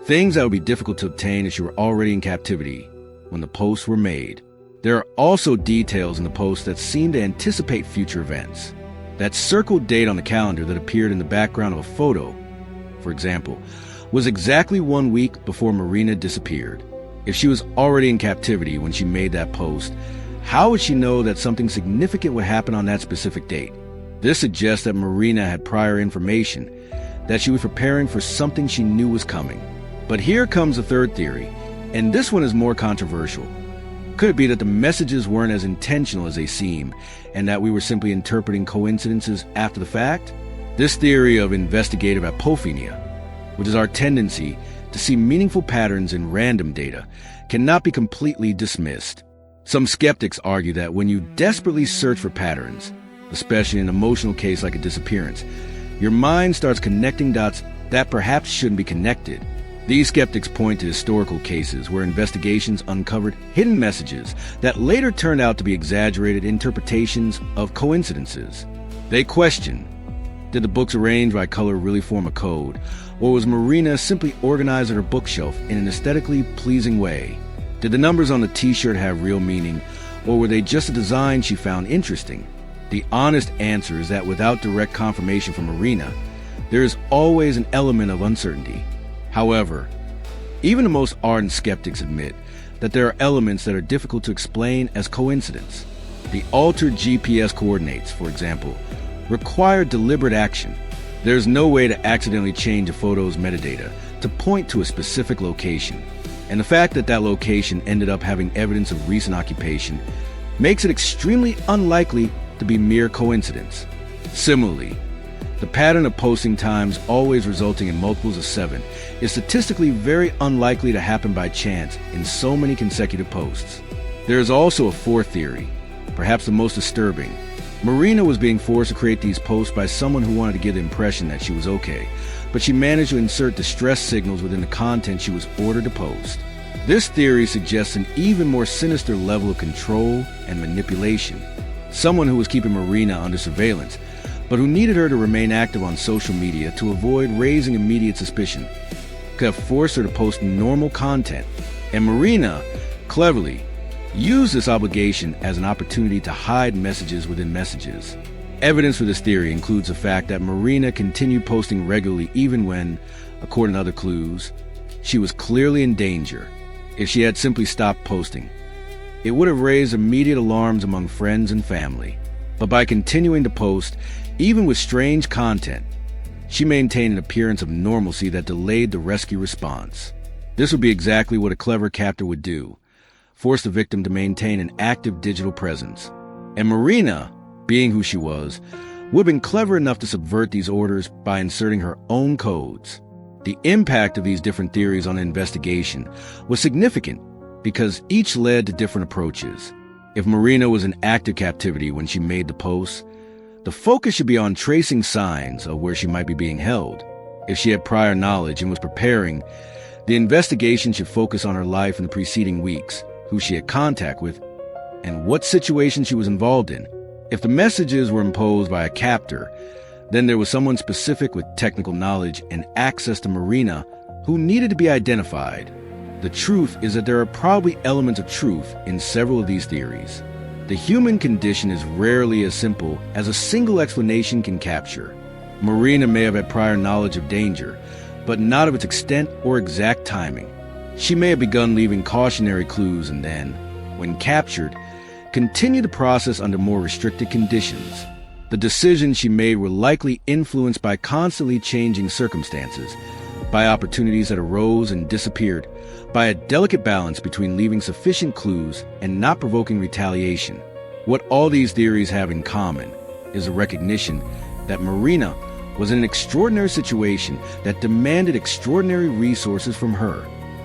things that would be difficult to obtain if you were already in captivity when the posts were made. There are also details in the posts that seem to anticipate future events. That circled date on the calendar that appeared in the background of a photo, for example, was exactly 1 week before Marina disappeared. If she was already in captivity when she made that post, how would she know that something significant would happen on that specific date? This suggests that Marina had prior information, that she was preparing for something she knew was coming. But here comes the third theory, and this one is more controversial. Could it be that the messages weren't as intentional as they seem, and that we were simply interpreting coincidences after the fact? This theory of investigative apophenia, which is our tendency to see meaningful patterns in random data, cannot be completely dismissed. Some skeptics argue that when you desperately search for patterns, especially in an emotional case like a disappearance, your mind starts connecting dots that perhaps shouldn't be connected. These skeptics point to historical cases where investigations uncovered hidden messages that later turned out to be exaggerated interpretations of coincidences. They question, did the books arranged by color really form a code, or was Marina simply organized at her bookshelf in an aesthetically pleasing way? Did the numbers on the t-shirt have real meaning, or were they just a design she found interesting? The honest answer is that without direct confirmation from Marina, there is always an element of uncertainty. However, even the most ardent skeptics admit that there are elements that are difficult to explain as coincidence. The altered GPS coordinates, for example, require deliberate action. There's no way to accidentally change a photo's metadata to point to a specific location, and the fact that that location ended up having evidence of recent occupation makes it extremely unlikely to be mere coincidence. Similarly, the pattern of posting times always resulting in multiples of 7 is statistically very unlikely to happen by chance in so many consecutive posts. There is also a fourth theory, perhaps the most disturbing. Marina was being forced to create these posts by someone who wanted to give the impression that she was okay, but she managed to insert distress signals within the content she was ordered to post. This theory suggests an even more sinister level of control and manipulation. Someone who was keeping Marina under surveillance, but who needed her to remain active on social media to avoid raising immediate suspicion, could have forced her to post normal content, and Marina, cleverly, used this obligation as an opportunity to hide messages within messages. Evidence for this theory includes the fact that Marina continued posting regularly even when, according to other clues, she was clearly in danger. If she had simply stopped posting, it would have raised immediate alarms among friends and family. But by continuing to post, even with strange content, she maintained an appearance of normalcy that delayed the rescue response. This would be exactly what a clever captor would do, force the victim to maintain an active digital presence. And Marina, being who she was, would have been clever enough to subvert these orders by inserting her own codes. The impact of these different theories on the investigation was significant because each led to different approaches. If Marina was in active captivity when she made the posts, the focus should be on tracing signs of where she might be being held. If she had prior knowledge and was preparing, the investigation should focus on her life in the preceding weeks, who she had contact with, and what situation she was involved in. If the messages were imposed by a captor, then there was someone specific with technical knowledge and access to Marina who needed to be identified. The truth is that there are probably elements of truth in several of these theories. The human condition is rarely as simple as a single explanation can capture. Marina may have had prior knowledge of danger, but not of its extent or exact timing. She may have begun leaving cautionary clues and then, when captured, continued the process under more restricted conditions. The decisions she made were likely influenced by constantly changing circumstances, by opportunities that arose and disappeared, by a delicate balance between leaving sufficient clues and not provoking retaliation. What all these theories have in common is a recognition that Marina was in an extraordinary situation that demanded extraordinary resources from her.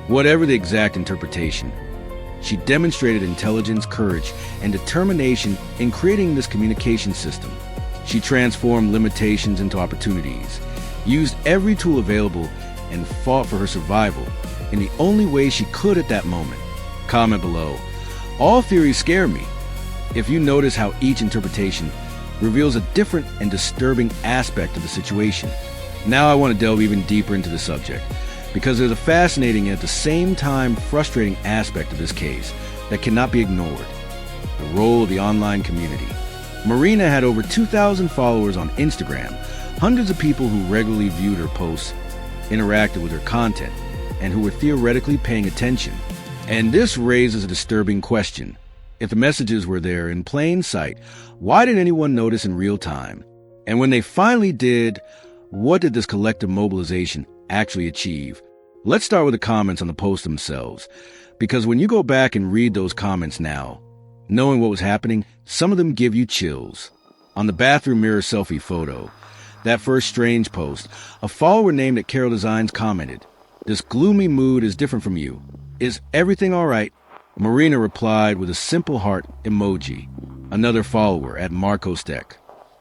Whatever the exact interpretation, she demonstrated intelligence, courage, and determination in creating this communication system. She transformed limitations into opportunities, used every tool available, and fought for her survival in the only way she could at that moment. Comment below. All theories scare me. If you notice how each interpretation reveals a different and disturbing aspect of the situation. Now I want to delve even deeper into the subject, because there's a fascinating and at the same time frustrating aspect of this case that cannot be ignored: the role of the online community. Marina had over 2,000 followers on Instagram, hundreds of people who regularly viewed her posts, interacted with her content, and who were theoretically paying attention. And this raises a disturbing question. If the messages were there in plain sight, why did anyone notice in real time? And when they finally did, what did this collective mobilization actually achieve? Let's start with the comments on the post themselves, because when you go back and read those comments now, knowing what was happening, some of them give you chills. On the bathroom mirror selfie photo, that first strange post, a follower named at Carol Designs commented, "This gloomy mood is different from you. Is everything all right?" Marina replied with a simple heart emoji. Another follower at Marcostek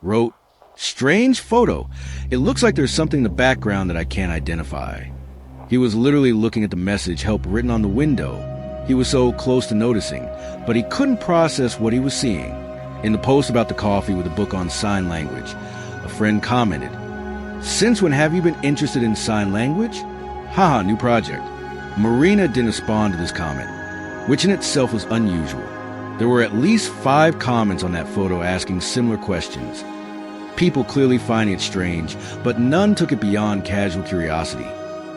wrote, "Strange photo. It looks like there's something in the background that I can't identify." He was literally looking at the message help written on the window. He was so close to noticing, but he couldn't process what he was seeing. In the post about the coffee with a book on sign language, a friend commented, "Since when have you been interested in sign language? Haha, new project." Marina didn't respond to this comment, which in itself was unusual. There were at least 5 comments on that photo asking similar questions. People clearly finding it strange, but none took it beyond casual curiosity.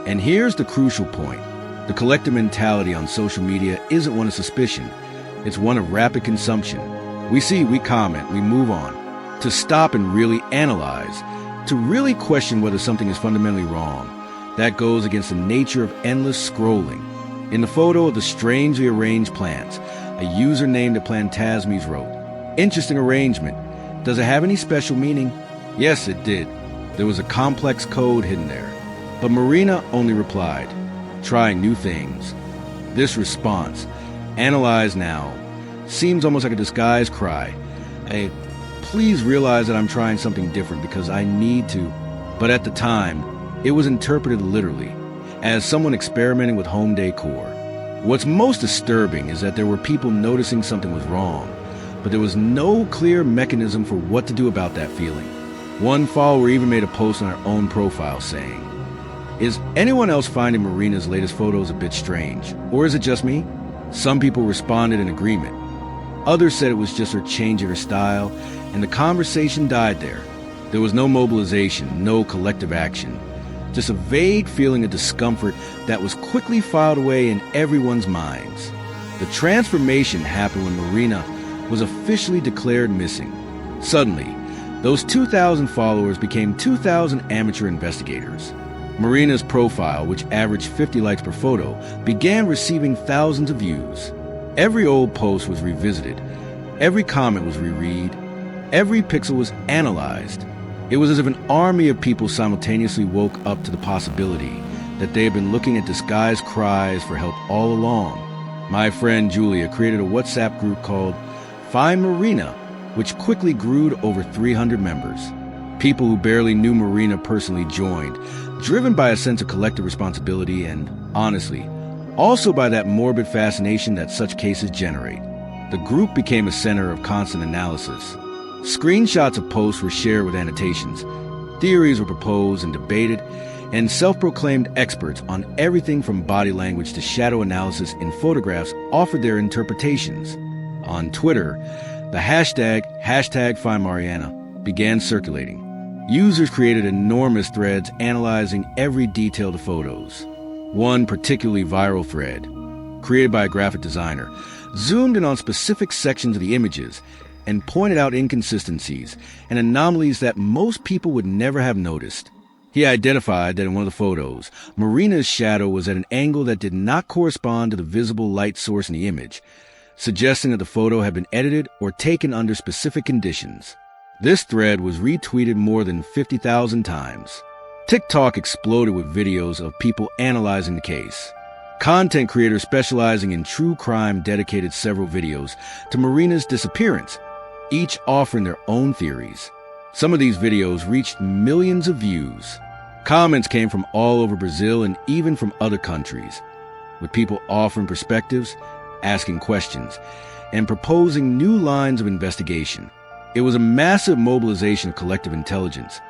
And here's the crucial point. The collective mentality on social media isn't one of suspicion. It's one of rapid consumption. We see, we comment, we move on. To stop and really analyze, to really question whether something is fundamentally wrong, that goes against the nature of endless scrolling. In the photo of the strangely arranged plants, a user named at Plantasmes wrote, "Interesting arrangement. Does it have any special meaning?" Yes, it did. There was a complex code hidden there. But Marina only replied, "Trying new things." This response, "Analyze now," seems almost like a disguised cry. Please realize that I'm trying something different because I need to. But at the time, it was interpreted literally, as someone experimenting with home decor. What's most disturbing is that there were people noticing something was wrong, but there was no clear mechanism for what to do about that feeling. One follower even made a post on her own profile saying, "Is anyone else finding Marina's latest photos a bit strange? Or is it just me?" Some people responded in agreement. Others said it was just her changing her style, and the conversation died there. There was no mobilization, no collective action. Just a vague feeling of discomfort that was quickly filed away in everyone's minds. The transformation happened when Marina was officially declared missing. Suddenly, those 2,000 followers became 2,000 amateur investigators. Marina's profile, which averaged 50 likes per photo, began receiving thousands of views. Every old post was revisited. Every comment was reread. Every pixel was analyzed. It was as if an army of people simultaneously woke up to the possibility that they had been looking at disguised cries for help all along. My friend Julia created a WhatsApp group called Find Marina, which quickly grew to over 300 members. People who barely knew Marina personally joined, driven by a sense of collective responsibility and, honestly, also by that morbid fascination that such cases generate. The group became a center of constant analysis. Screenshots of posts were shared with annotations. Theories were proposed and debated, and self-proclaimed experts on everything from body language to shadow analysis in photographs offered their interpretations. On Twitter, the hashtag #FindMariana began circulating. Users created enormous threads analyzing every detail of photos. One particularly viral thread, created by a graphic designer, zoomed in on specific sections of the images and pointed out inconsistencies and anomalies that most people would never have noticed. He identified that in one of the photos, Marina's shadow was at an angle that did not correspond to the visible light source in the image, suggesting that the photo had been edited or taken under specific conditions. This thread was retweeted more than 50,000 times. TikTok exploded with videos of people analyzing the case. Content creators specializing in true crime dedicated several videos to Marina's disappearance, each offering their own theories. Some of these videos reached millions of views. Comments came from all over Brazil and even from other countries, with people offering perspectives, asking questions, and proposing new lines of investigation. It was a massive mobilization of collective intelligence,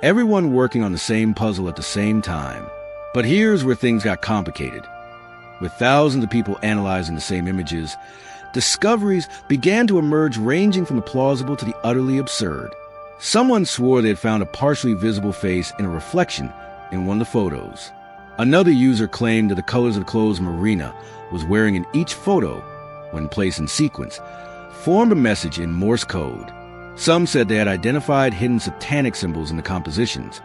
everyone working on the same puzzle at the same time. But here's where things got complicated. With thousands of people analyzing the same images, discoveries began to emerge ranging from the plausible to the utterly absurd. Someone swore they had found a partially visible face in a reflection in one of the photos. Another user claimed that the colors of the clothes Marina was wearing in each photo, when placed in sequence, formed a message in Morse code. Some said they had identified hidden satanic symbols in the compositions,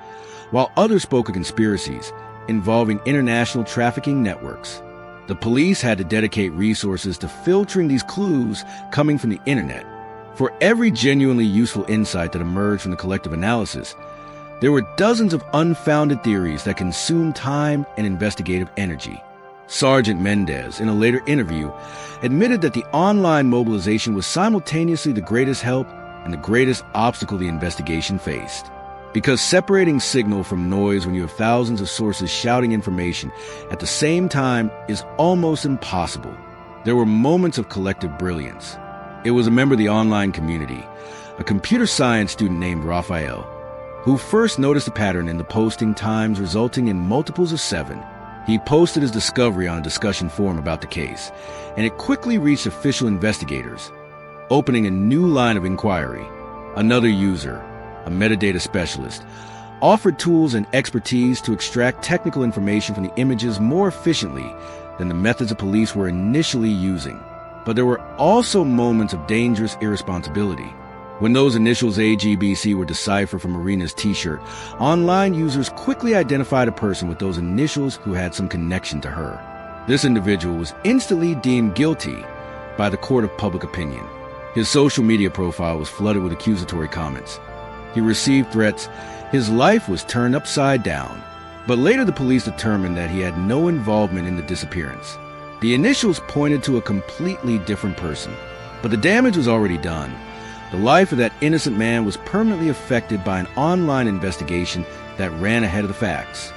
while others spoke of conspiracies, involving international trafficking networks. The police had to dedicate resources to filtering these clues coming from the internet. For every genuinely useful insight that emerged from the collective analysis, there were dozens of unfounded theories that consumed time and investigative energy. Sergeant Mendez, in a later interview, admitted that the online mobilization was simultaneously the greatest help and the greatest obstacle the investigation faced. Because separating signal from noise when you have thousands of sources shouting information at the same time is almost impossible. There were moments of collective brilliance. It was a member of the online community, a computer science student named Raphael, who first noticed a pattern in the posting times resulting in multiples of 7. He posted his discovery on a discussion forum about the case, and it quickly reached official investigators, opening a new line of inquiry. Another user, a metadata specialist, offered tools and expertise to extract technical information from the images more efficiently than the methods the police were initially using. But there were also moments of dangerous irresponsibility. When those initials AGBC were deciphered from Marina's t-shirt, online users quickly identified a person with those initials who had some connection to her. This individual was instantly deemed guilty by the court of public opinion. His social media profile was flooded with accusatory comments. He received threats. His life was turned upside down. But later the police determined that he had no involvement in the disappearance. The initials pointed to a completely different person. But the damage was already done. The life of that innocent man was permanently affected by an online investigation that ran ahead of the facts.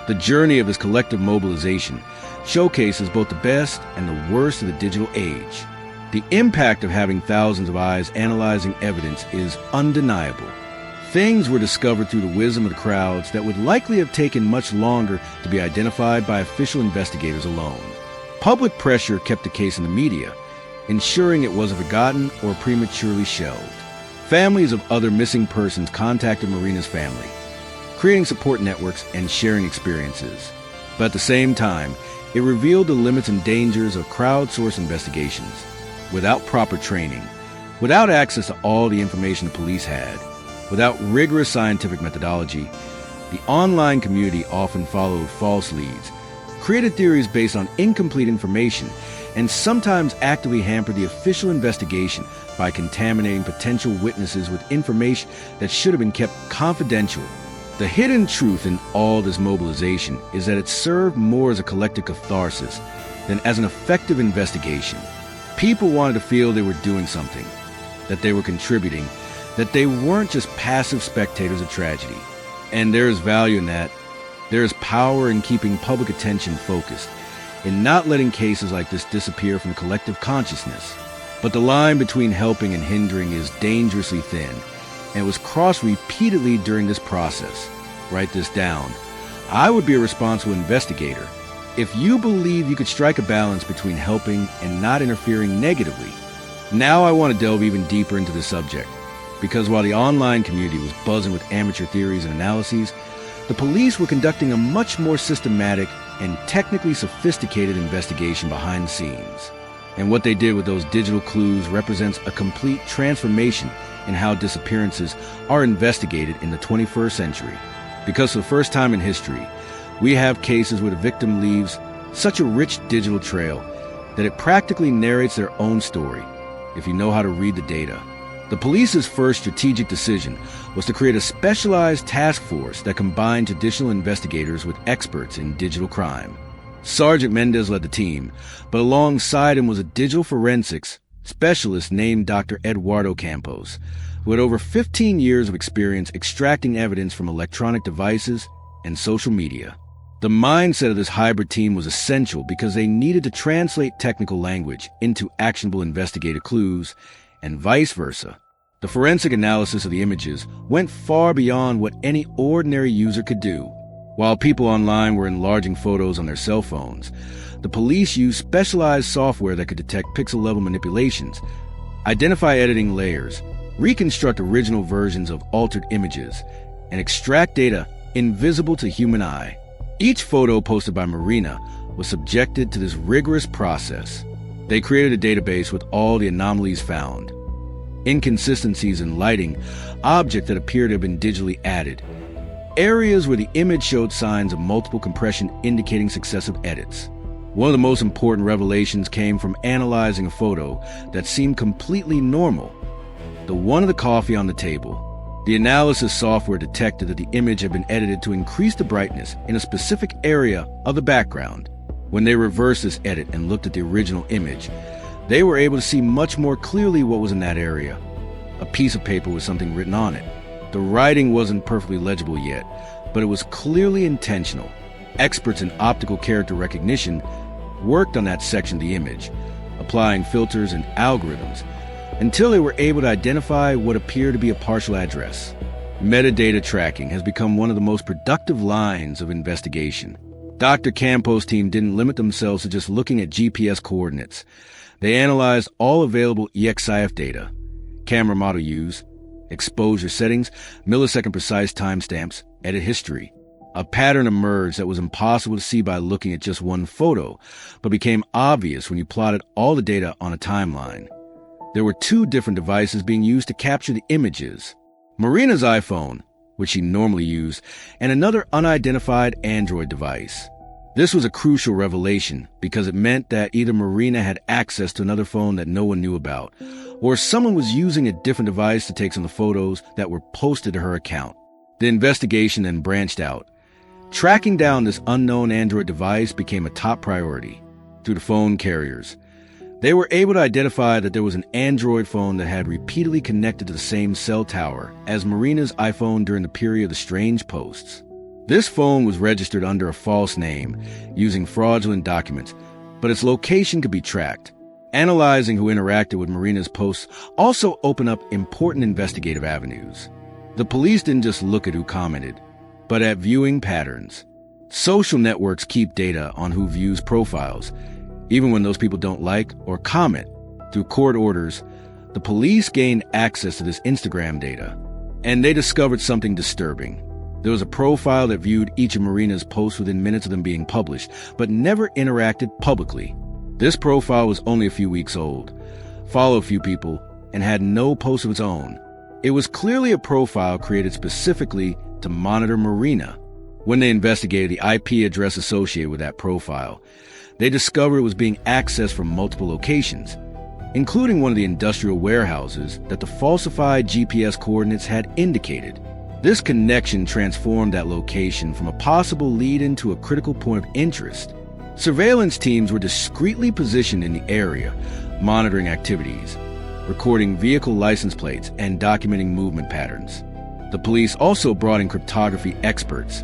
The journey of this collective mobilization showcases both the best and the worst of the digital age. The impact of having thousands of eyes analyzing evidence is undeniable. Things were discovered through the wisdom of the crowds that would likely have taken much longer to be identified by official investigators alone. Public pressure kept the case in the media, ensuring it wasn't forgotten or prematurely shelved. Families of other missing persons contacted Marina's family, creating support networks and sharing experiences. But at the same time, it revealed the limits and dangers of crowdsourced investigations. Without proper training, without access to all the information the police had, without rigorous scientific methodology, the online community often followed false leads, created theories based on incomplete information, and sometimes actively hampered the official investigation by contaminating potential witnesses with information that should have been kept confidential. The hidden truth in all this mobilization is that it served more as a collective catharsis than as an effective investigation. People wanted to feel they were doing something, that they were contributing, that they weren't just passive spectators of tragedy. And there is value in that. There is power in keeping public attention focused, in not letting cases like this disappear from collective consciousness. But the line between helping and hindering is dangerously thin, and was crossed repeatedly during this process. Write this down. I would be a responsible investigator if you believe you could strike a balance between helping and not interfering negatively. Now I want to delve even deeper into the subject, because while the online community was buzzing with amateur theories and analyses, the police were conducting a much more systematic and technically sophisticated investigation behind the scenes. And what they did with those digital clues represents a complete transformation in how disappearances are investigated in the 21st century. Because for the first time in history, we have cases where the victim leaves such a rich digital trail that it practically narrates their own story, if you know how to read the data. The police's first strategic decision was to create a specialized task force that combined traditional investigators with experts in digital crime. Sergeant Mendez led the team, but alongside him was a digital forensics specialist named Dr. Eduardo Campos, who had over 15 years of experience extracting evidence from electronic devices and social media. The mindset of this hybrid team was essential because they needed to translate technical language into actionable investigative clues, and vice versa. The forensic analysis of the images went far beyond what any ordinary user could do. While people online were enlarging photos on their cell phones, the police used specialized software that could detect pixel-level manipulations, identify editing layers, reconstruct original versions of altered images, and extract data invisible to human eye. Each photo posted by Marina was subjected to this rigorous process. They created a database with all the anomalies found, inconsistencies in lighting, objects that appear to have been digitally added, areas where the image showed signs of multiple compression indicating successive edits. One of the most important revelations came from analyzing a photo that seemed completely normal, the one of the coffee on the table. The analysis software detected that the image had been edited to increase the brightness in a specific area of the background. When they reversed this edit and looked at the original image, they were able to see much more clearly what was in that area. A piece of paper with something written on it. The writing wasn't perfectly legible yet, but it was clearly intentional. Experts in optical character recognition worked on that section of the image, applying filters and algorithms, until they were able to identify what appeared to be a partial address. Metadata tracking has become one of the most productive lines of investigation. Dr. Campo's team didn't limit themselves to just looking at GPS coordinates. They analyzed all available EXIF data, camera model use, exposure settings, millisecond precise timestamps, edit history. A pattern emerged that was impossible to see by looking at just one photo, but became obvious when you plotted all the data on a timeline. There were two different devices being used to capture the images. Marina's iPhone, which she normally used, and another unidentified Android device. This was a crucial revelation because it meant that either Marina had access to another phone that no one knew about, or someone was using a different device to take some of the photos that were posted to her account. The investigation then branched out. Tracking down this unknown Android device became a top priority. Through the phone carriers, they were able to identify that there was an Android phone that had repeatedly connected to the same cell tower as Marina's iPhone during the period of the strange posts. This phone was registered under a false name, using fraudulent documents, but its location could be tracked. Analyzing who interacted with Marina's posts also opened up important investigative avenues. The police didn't just look at who commented, but at viewing patterns. Social networks keep data on who views profiles, even when those people don't like or comment. Through court orders, the police gained access to this Instagram data, and they discovered something disturbing. There was a profile that viewed each of Marina's posts within minutes of them being published, but never interacted publicly. This profile was only a few weeks old, followed a few people, and had no posts of its own. It was clearly a profile created specifically to monitor Marina. When they investigated the IP address associated with that profile, they discovered it was being accessed from multiple locations, including one of the industrial warehouses that the falsified GPS coordinates had indicated. This connection transformed that location from a possible lead-in to a critical point of interest. Surveillance teams were discreetly positioned in the area, monitoring activities, recording vehicle license plates, and documenting movement patterns. The police also brought in cryptography experts,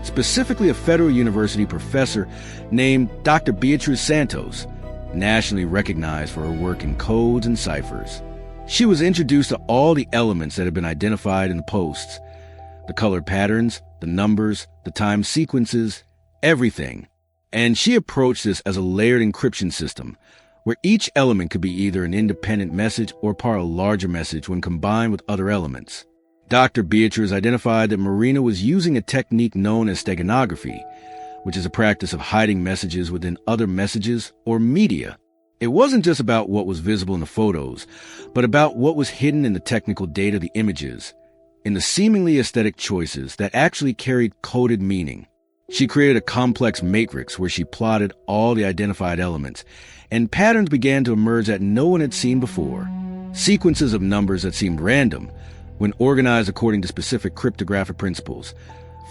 specifically a Federal University professor named Dr. Beatriz Santos, nationally recognized for her work in codes and ciphers. She was introduced to all the elements that had been identified in the posts, the colored patterns, the numbers, the time sequences, everything. And she approached this as a layered encryption system, where each element could be either an independent message or part of a larger message when combined with other elements. Dr. Beatriz identified that Marina was using a technique known as steganography, which is a practice of hiding messages within other messages or media. It wasn't just about what was visible in the photos, but about what was hidden in the technical data of the images, in the seemingly aesthetic choices that actually carried coded meaning. She created a complex matrix where she plotted all the identified elements, and patterns began to emerge that no one had seen before. Sequences of numbers that seemed random, when organized according to specific cryptographic principles,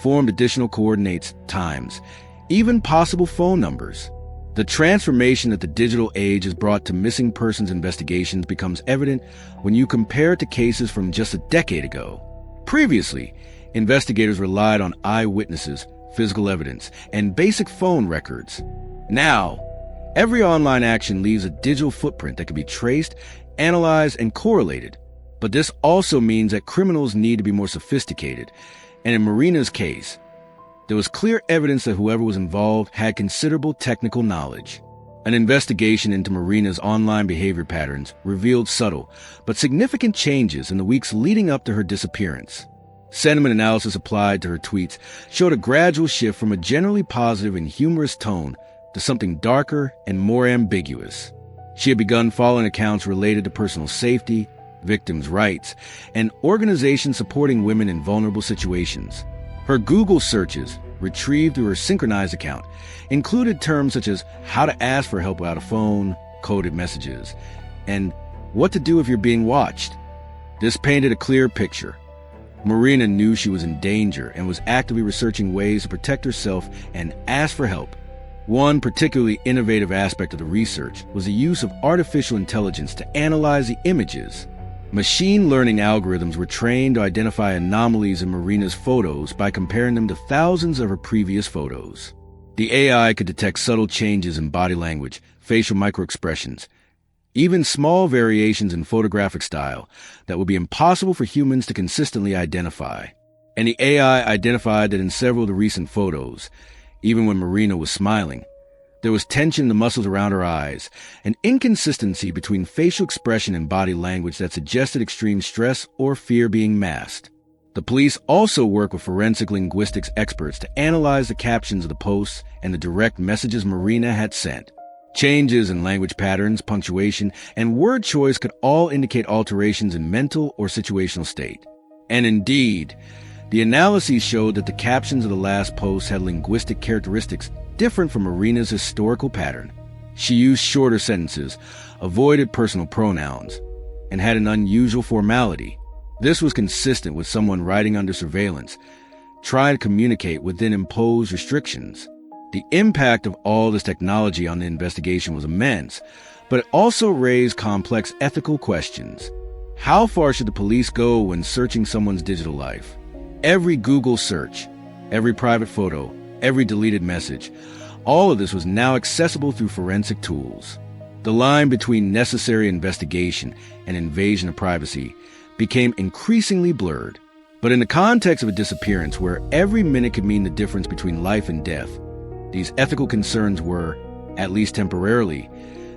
formed additional coordinates, times, even possible phone numbers. The transformation that the digital age has brought to missing persons investigations becomes evident when you compare it to cases from just a decade ago. Previously, investigators relied on eyewitnesses, physical evidence, and basic phone records. Now, every online action leaves a digital footprint that can be traced, analyzed, and correlated. But this also means that criminals need to be more sophisticated, and in Marina's case, there was clear evidence that whoever was involved had considerable technical knowledge. An investigation into Marina's online behavior patterns revealed subtle but significant changes in the weeks leading up to her disappearance. Sentiment analysis applied to her tweets showed a gradual shift from a generally positive and humorous tone to something darker and more ambiguous. She had begun following accounts related to personal safety, victims' rights, and organizations supporting women in vulnerable situations. Her Google searches, retrieved through her synchronized account, included terms such as how to ask for help without a phone, coded messages, and what to do if you're being watched. This painted a clear picture. Marina knew she was in danger and was actively researching ways to protect herself and ask for help. One particularly innovative aspect of the research was the use of artificial intelligence to analyze the images. Machine learning algorithms were trained to identify anomalies in Marina's photos by comparing them to thousands of her previous photos. The AI could detect subtle changes in body language, facial microexpressions, even small variations in photographic style that would be impossible for humans to consistently identify. And the AI identified that in several of the recent photos, even when Marina was smiling, there was tension in the muscles around her eyes, an inconsistency between facial expression and body language that suggested extreme stress or fear being masked. The police also worked with forensic linguistics experts to analyze the captions of the posts and the direct messages Marina had sent. Changes in language patterns, punctuation, and word choice could all indicate alterations in mental or situational state. And indeed, the analyses showed that the captions of the last post had linguistic characteristics different from Marina's historical pattern. She used shorter sentences, avoided personal pronouns, and had an unusual formality. This was consistent with someone writing under surveillance, trying to communicate within imposed restrictions. The impact of all this technology on the investigation was immense, but it also raised complex ethical questions. How far should the police go when searching someone's digital life? Every Google search, every private photo, every deleted message, all of this was now accessible through forensic tools. The line between necessary investigation and invasion of privacy became increasingly blurred. But in the context of a disappearance where every minute could mean the difference between life and death, these ethical concerns were, at least temporarily,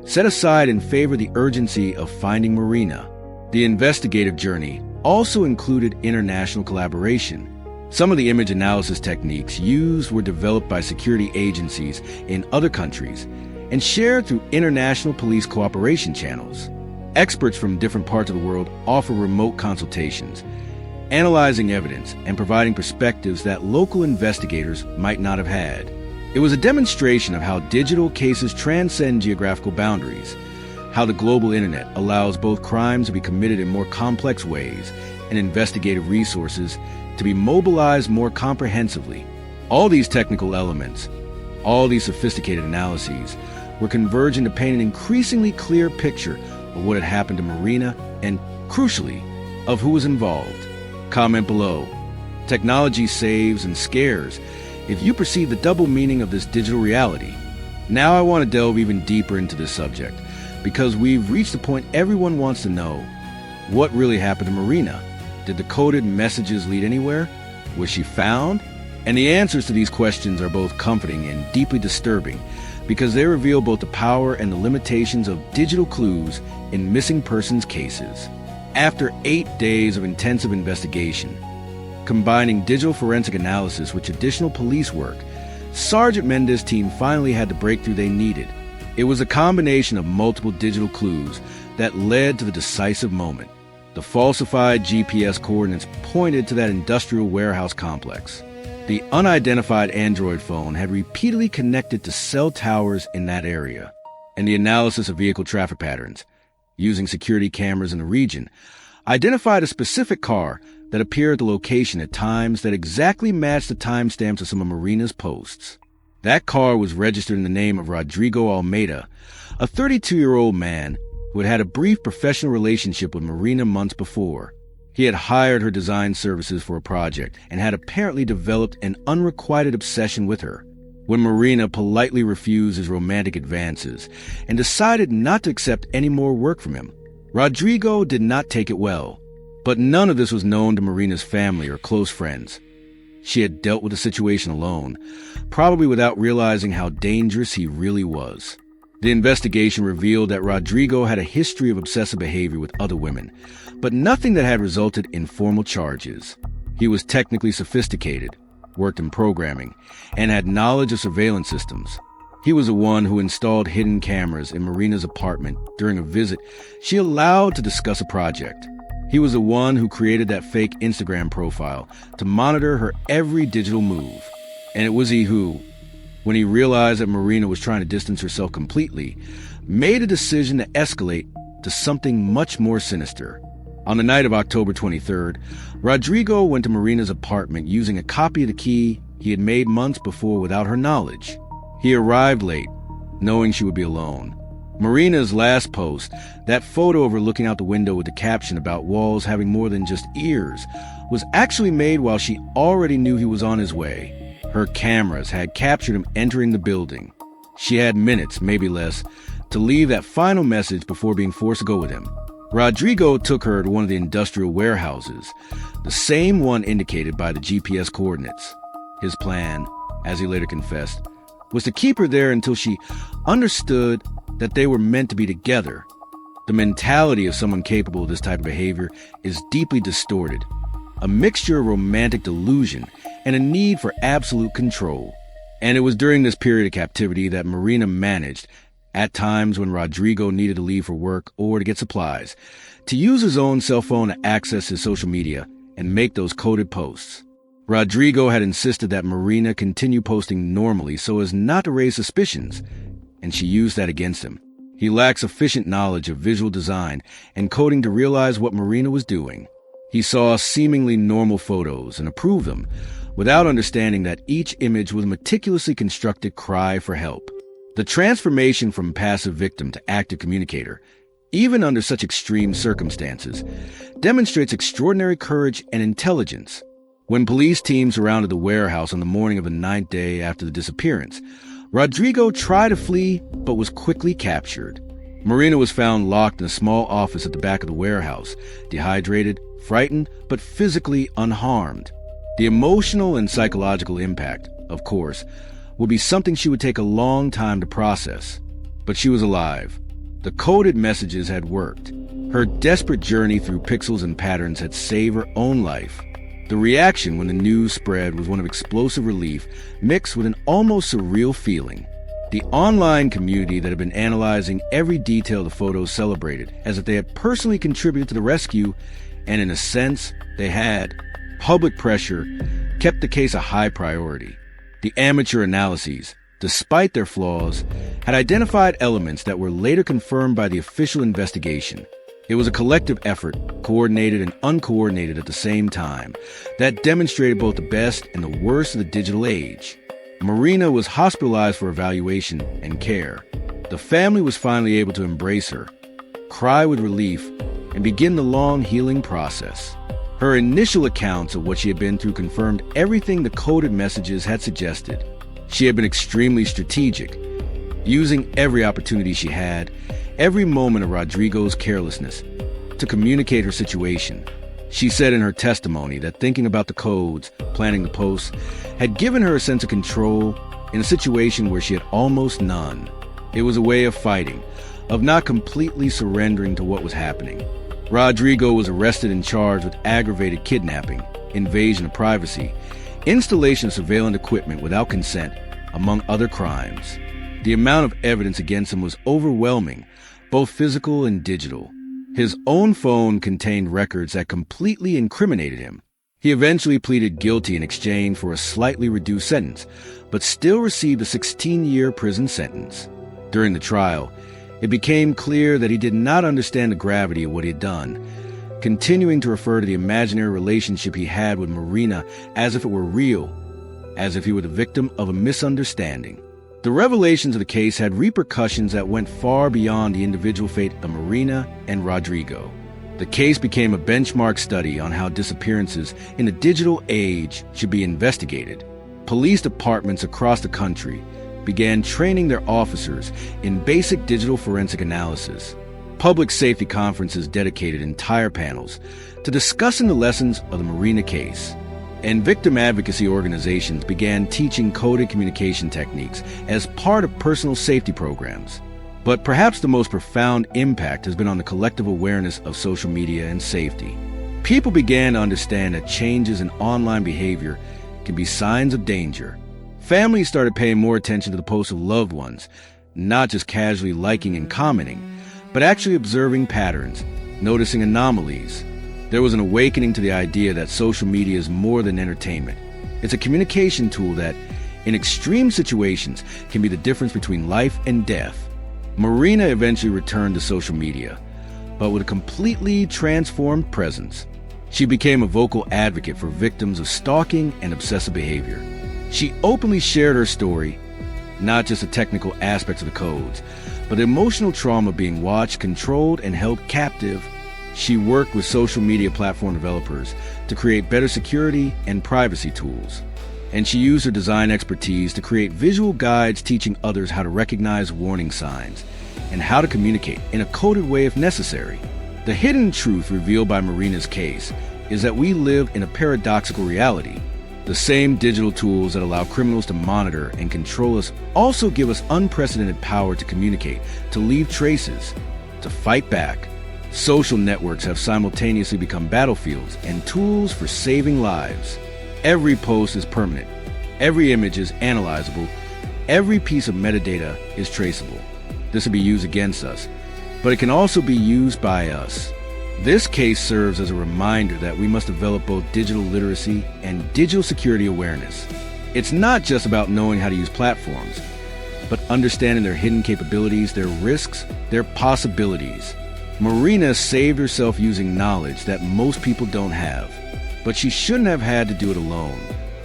set aside in favor of the urgency of finding Marina. The investigative journey also included international collaboration. Some of the image analysis techniques used were developed by security agencies in other countries and shared through international police cooperation channels. Experts from different parts of the world offer remote consultations, analyzing evidence and providing perspectives that local investigators might not have had. It was a demonstration of how digital cases transcend geographical boundaries, how the global internet allows both crimes to be committed in more complex ways and investigative resources to be mobilized more comprehensively. All these technical elements, all these sophisticated analyses, were converging to paint an increasingly clear picture of what had happened to Marina and, crucially, of who was involved. Comment below. Technology saves and scares if you perceive the double meaning of this digital reality. Now I want to delve even deeper into this subject, because we've reached the point everyone wants to know. What really happened to Marina? Did the coded messages lead anywhere? Was she found? And the answers to these questions are both comforting and deeply disturbing, because they reveal both the power and the limitations of digital clues in missing persons cases. After 8 days of intensive investigation, combining digital forensic analysis with traditional police work, Sergeant Mendez' team finally had the breakthrough they needed. It was a combination of multiple digital clues that led to the decisive moment. The falsified GPS coordinates pointed to that industrial warehouse complex. The unidentified Android phone had repeatedly connected to cell towers in that area, and the analysis of vehicle traffic patterns, using security cameras in the region, identified a specific car that appeared at the location at times that exactly matched the timestamps of some of Marina's posts. That car was registered in the name of Rodrigo Almeida, a 32-year-old man who had had a brief professional relationship with Marina months before. He had hired her design services for a project and had apparently developed an unrequited obsession with her. When Marina politely refused his romantic advances and decided not to accept any more work from him, Rodrigo did not take it well. But none of this was known to Marina's family or close friends. She had dealt with the situation alone, probably without realizing how dangerous he really was. The investigation revealed that Rodrigo had a history of obsessive behavior with other women, but nothing that had resulted in formal charges. He was technically sophisticated, worked in programming, and had knowledge of surveillance systems. He was the one who installed hidden cameras in Marina's apartment during a visit she allowed to discuss a project. He was the one who created that fake Instagram profile to monitor her every digital move. And it was he who, when he realized that Marina was trying to distance herself completely, made a decision to escalate to something much more sinister. On the night of October 23rd, Rodrigo went to Marina's apartment using a copy of the key he had made months before without her knowledge. He arrived late, knowing she would be alone. Marina's last post, that photo of her looking out the window with the caption about walls having more than just ears, was actually made while she already knew he was on his way. Her cameras had captured him entering the building. She had minutes, maybe less, to leave that final message before being forced to go with him. Rodrigo took her to one of the industrial warehouses, the same one indicated by the GPS coordinates. His plan, as he later confessed, was to keep her there until she understood that they were meant to be together. The mentality of someone capable of this type of behavior is deeply distorted, a mixture of romantic delusion and a need for absolute control. And it was during this period of captivity that Marina managed, at times when Rodrigo needed to leave for work or to get supplies, to use his own cell phone to access his social media and make those coded posts. Rodrigo had insisted that Marina continue posting normally so as not to raise suspicions, and she used that against him. He lacked sufficient knowledge of visual design and coding to realize what Marina was doing. He saw seemingly normal photos and approved them, without understanding that each image was a meticulously constructed cry for help. The transformation from passive victim to active communicator, even under such extreme circumstances, demonstrates extraordinary courage and intelligence. When police teams surrounded the warehouse on the morning of the 9th day after the disappearance, Rodrigo tried to flee but was quickly captured. Marina was found locked in a small office at the back of the warehouse, dehydrated, frightened, but physically unharmed. The emotional and psychological impact, of course, would be something she would take a long time to process. But she was alive. The coded messages had worked. Her desperate journey through pixels and patterns had saved her own life. The reaction when the news spread was one of explosive relief mixed with an almost surreal feeling. The online community that had been analyzing every detail of the photos celebrated as if they had personally contributed to the rescue, and in a sense, they had. Public pressure kept the case a high priority. The amateur analyses, despite their flaws, had identified elements that were later confirmed by the official investigation. It was a collective effort, coordinated and uncoordinated at the same time, that demonstrated both the best and the worst of the digital age. Marina was hospitalized for evaluation and care. The family was finally able to embrace her, cry with relief, and begin the long healing process. Her initial accounts of what she had been through confirmed everything the coded messages had suggested. She had been extremely strategic, using every opportunity she had, every moment of Rodrigo's carelessness, to communicate her situation. She said in her testimony that thinking about the codes, planning the posts, had given her a sense of control in a situation where she had almost none. It was a way of fighting, of not completely surrendering to what was happening. Rodrigo was arrested and charged with aggravated kidnapping, invasion of privacy, installation of surveillance equipment without consent, among other crimes. The amount of evidence against him was overwhelming, both physical and digital. His own phone contained records that completely incriminated him. He eventually pleaded guilty in exchange for a slightly reduced sentence, but still received a 16-year prison sentence. During the trial, it became clear that he did not understand the gravity of what he had done, continuing to refer to the imaginary relationship he had with Marina as if it were real, as if he were the victim of a misunderstanding. The revelations of the case had repercussions that went far beyond the individual fate of Marina and Rodrigo. The case became a benchmark study on how disappearances in the digital age should be investigated. Police departments across the country began training their officers in basic digital forensic analysis. Public safety conferences dedicated entire panels to discussing the lessons of the Marina case. And victim advocacy organizations began teaching coded communication techniques as part of personal safety programs. But perhaps the most profound impact has been on the collective awareness of social media and safety. People began to understand that changes in online behavior can be signs of danger. Families started paying more attention to the posts of loved ones, not just casually liking and commenting, but actually observing patterns, noticing anomalies. There was an awakening to the idea that social media is more than entertainment. It's a communication tool that, in extreme situations, can be the difference between life and death. Marina eventually returned to social media, but with a completely transformed presence. She became a vocal advocate for victims of stalking and obsessive behavior. She openly shared her story, not just the technical aspects of the codes, but the emotional trauma of being watched, controlled, and held captive. She worked with social media platform developers to create better security and privacy tools. And she used her design expertise to create visual guides teaching others how to recognize warning signs and how to communicate in a coded way if necessary. The hidden truth revealed by Marina's case is that we live in a paradoxical reality. The same digital tools that allow criminals to monitor and control us also give us unprecedented power to communicate, to leave traces, to fight back. Social networks have simultaneously become battlefields and tools for saving lives. Every post is permanent. Every image is analyzable. Every piece of metadata is traceable. This will be used against us, but it can also be used by us. This case serves as a reminder that we must develop both digital literacy and digital security awareness. It's not just about knowing how to use platforms, but understanding their hidden capabilities, their risks, their possibilities. Marina saved herself using knowledge that most people don't have, but she shouldn't have had to do it alone.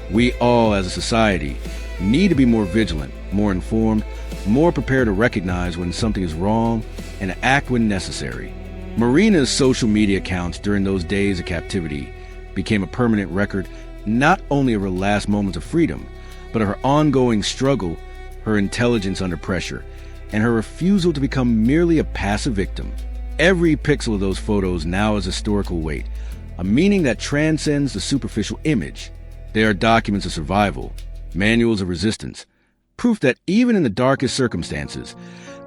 We all, as a society, need to be more vigilant, more informed, more prepared to recognize when something is wrong and act when necessary. Marina's social media accounts during those days of captivity became a permanent record not only of her last moments of freedom, but of her ongoing struggle, her intelligence under pressure, and her refusal to become merely a passive victim. Every pixel of those photos now has historical weight, a meaning that transcends the superficial image. They are documents of survival, manuals of resistance, proof that even in the darkest circumstances,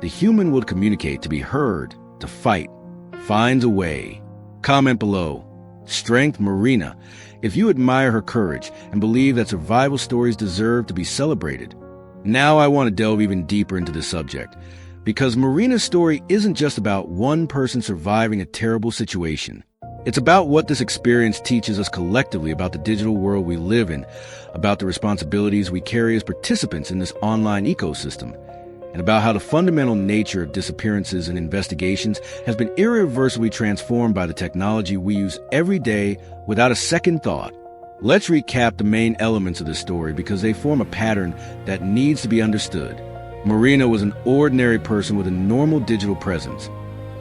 the human will communicate, to be heard, to fight, finds a way. Comment below. Strength Marina if you admire her courage and believe that survival stories deserve to be celebrated. Now I want to delve even deeper into this subject, because Marina's story isn't just about one person surviving a terrible situation. It's about what this experience teaches us collectively about the digital world we live in, about the responsibilities we carry as participants in this online ecosystem, and about how the fundamental nature of disappearances and investigations has been irreversibly transformed by the technology we use every day without a second thought. Let's recap the main elements of this story because they form a pattern that needs to be understood. Marina was an ordinary person with a normal digital presence,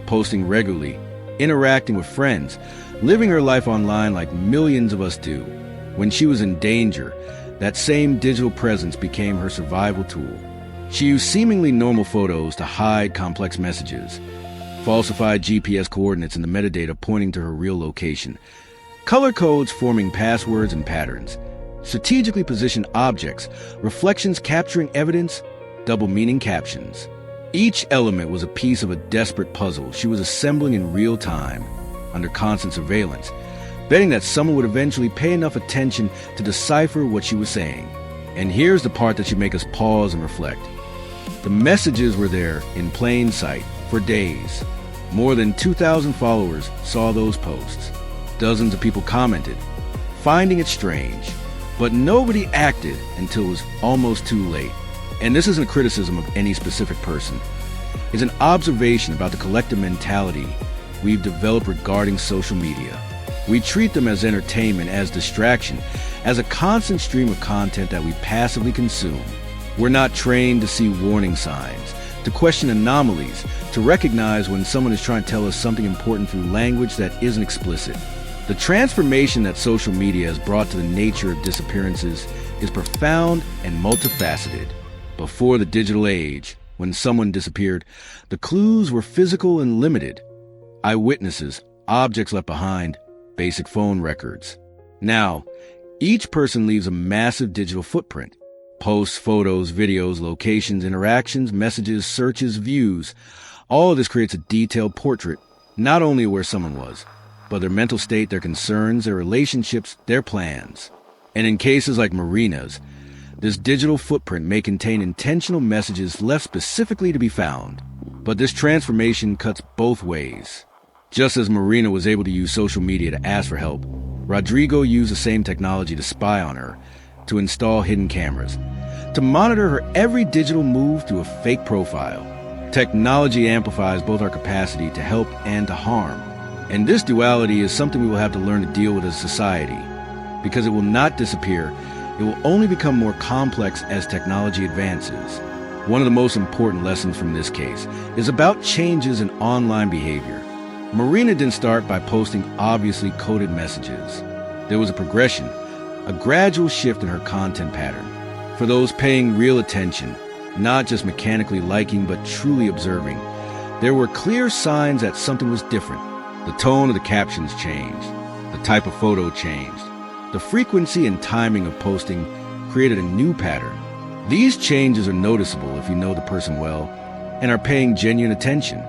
posting regularly, interacting with friends, living her life online like millions of us do. When she was in danger, that same digital presence became her survival tool. She used seemingly normal photos to hide complex messages, falsified GPS coordinates and the metadata pointing to her real location, color codes forming passwords and patterns, strategically positioned objects, reflections capturing evidence, double-meaning captions. Each element was a piece of a desperate puzzle she was assembling in real time, under constant surveillance, betting that someone would eventually pay enough attention to decipher what she was saying. And here's the part that should make us pause and reflect. The messages were there in plain sight for days. More than 2,000 followers saw those posts. Dozens of people commented, finding it strange. But nobody acted until it was almost too late. And this isn't a criticism of any specific person. It's an observation about the collective mentality we've developed regarding social media. We treat them as entertainment, as distraction, as a constant stream of content that we passively consume. We're not trained to see warning signs, to question anomalies, to recognize when someone is trying to tell us something important through language that isn't explicit. The transformation that social media has brought to the nature of disappearances is profound and multifaceted. Before the digital age, when someone disappeared, the clues were physical and limited. Eyewitnesses, objects left behind, basic phone records. Now, each person leaves a massive digital footprint. Posts, photos, videos, locations, interactions, messages, searches, views. All of this creates a detailed portrait, not only of where someone was, but their mental state, their concerns, their relationships, their plans. And in cases like Marina's, this digital footprint may contain intentional messages left specifically to be found. But this transformation cuts both ways. Just as Marina was able to use social media to ask for help, Rodrigo used the same technology to spy on her, to install hidden cameras, to monitor her every digital move through a fake profile. Technology amplifies both our capacity to help and to harm. And this duality is something we will have to learn to deal with as a society, because it will not disappear. It will only become more complex as technology advances. One of the most important lessons from this case is about changes in online behavior. Marina didn't start by posting obviously coded messages. There was a progression, a gradual shift in her content pattern. For those paying real attention, not just mechanically liking but truly observing, there were clear signs that something was different. The tone of the captions changed. The type of photo changed. The frequency and timing of posting created a new pattern. These changes are noticeable if you know the person well and are paying genuine attention.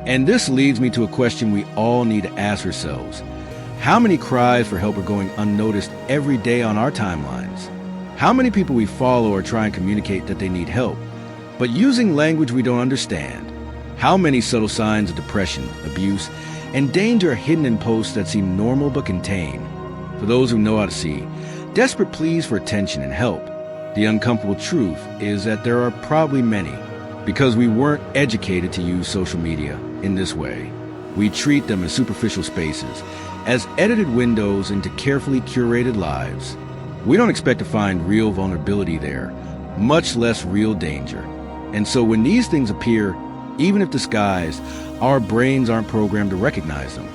And this leads me to a question we all need to ask ourselves. How many cries for help are going unnoticed every day on our timelines? How many people we follow are trying to communicate that they need help, but using language we don't understand? How many subtle signs of depression, abuse, and danger are hidden in posts that seem normal but contain? For those who know how to see, desperate pleas for attention and help. The uncomfortable truth is that there are probably many, because we weren't educated to use social media in this way. We treat them as superficial spaces, as edited windows into carefully curated lives. We don't expect to find real vulnerability there, much less real danger. And so when these things appear, even if disguised, our brains aren't programmed to recognize them.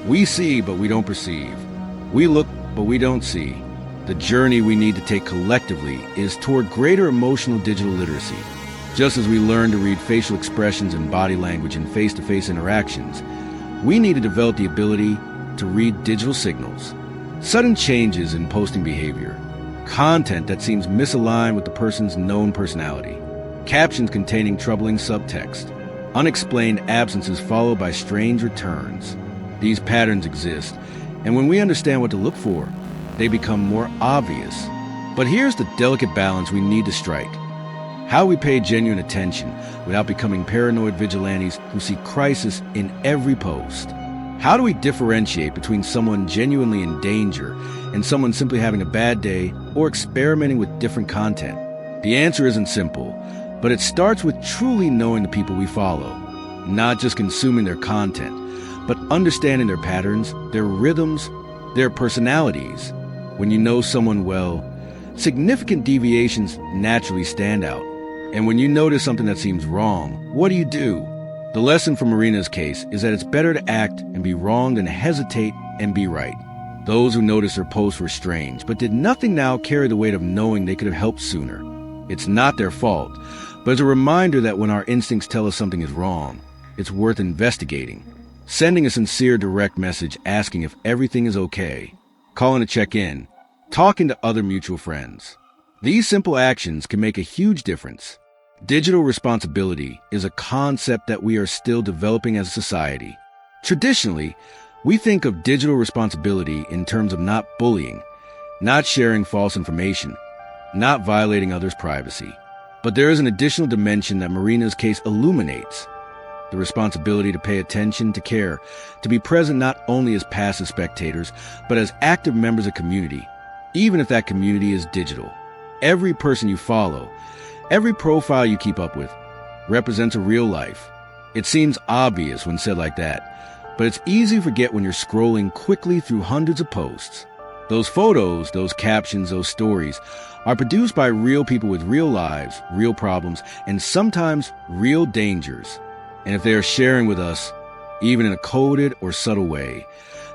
We see, but we don't perceive. We look, but we don't see. The journey we need to take collectively is toward greater emotional digital literacy. Just as we learn to read facial expressions and body language in face-to-face interactions, we need to develop the ability to read digital signals. Sudden changes in posting behavior, content that seems misaligned with the person's known personality, captions containing troubling subtext, unexplained absences followed by strange returns. These patterns exist, and when we understand what to look for, they become more obvious. But here's the delicate balance we need to strike. How we pay genuine attention without becoming paranoid vigilantes who see crisis in every post. How do we differentiate between someone genuinely in danger and someone simply having a bad day or experimenting with different content? The answer isn't simple, but it starts with truly knowing the people we follow, not just consuming their content, but understanding their patterns, their rhythms, their personalities. When you know someone well, significant deviations naturally stand out. And when you notice something that seems wrong, what do? The lesson from Marina's case is that it's better to act and be wrong than to hesitate and be right. Those who noticed her posts were strange, but did nothing now carry the weight of knowing they could have helped sooner. It's not their fault, but it's a reminder that when our instincts tell us something is wrong, it's worth investigating. Sending a sincere direct message asking if everything is okay, calling to check in, talking to other mutual friends. These simple actions can make a huge difference. Digital responsibility is a concept that we are still developing as a society. Traditionally, we think of digital responsibility in terms of not bullying, not sharing false information, not violating others' privacy. But there is an additional dimension that Marina's case illuminates. The responsibility to pay attention, to care, to be present not only as passive spectators, but as active members of community, even if that community is digital. Every person you follow, every profile you keep up with, represents a real life. It seems obvious when said like that, but it's easy to forget when you're scrolling quickly through hundreds of posts. Those photos, those captions, those stories are produced by real people with real lives, real problems, and sometimes real dangers. And if they are sharing with us, even in a coded or subtle way,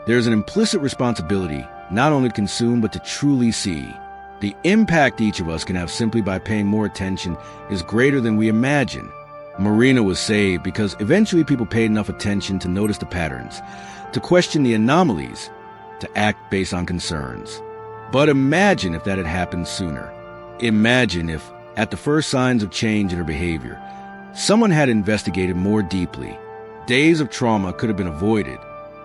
there's an implicit responsibility not only to consume but to truly see. The impact each of us can have simply by paying more attention is greater than we imagine. Marina was saved because eventually people paid enough attention to notice the patterns, to question the anomalies, to act based on concerns. But imagine if that had happened sooner. Imagine if, at the first signs of change in her behavior, someone had investigated more deeply. Days of trauma could have been avoided,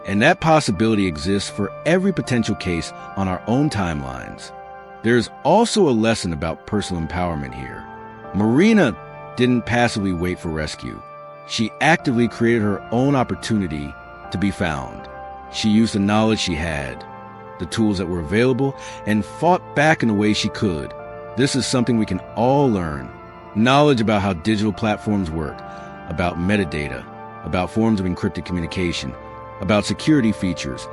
and that possibility exists for every potential case on our own timelines. There's also a lesson about personal empowerment here. Marina didn't passively wait for rescue. She actively created her own opportunity to be found. She used the knowledge she had, the tools that were available, and fought back in the way she could. This is something we can all learn. Knowledge about how digital platforms work, about metadata, about forms of encrypted communication, about security features.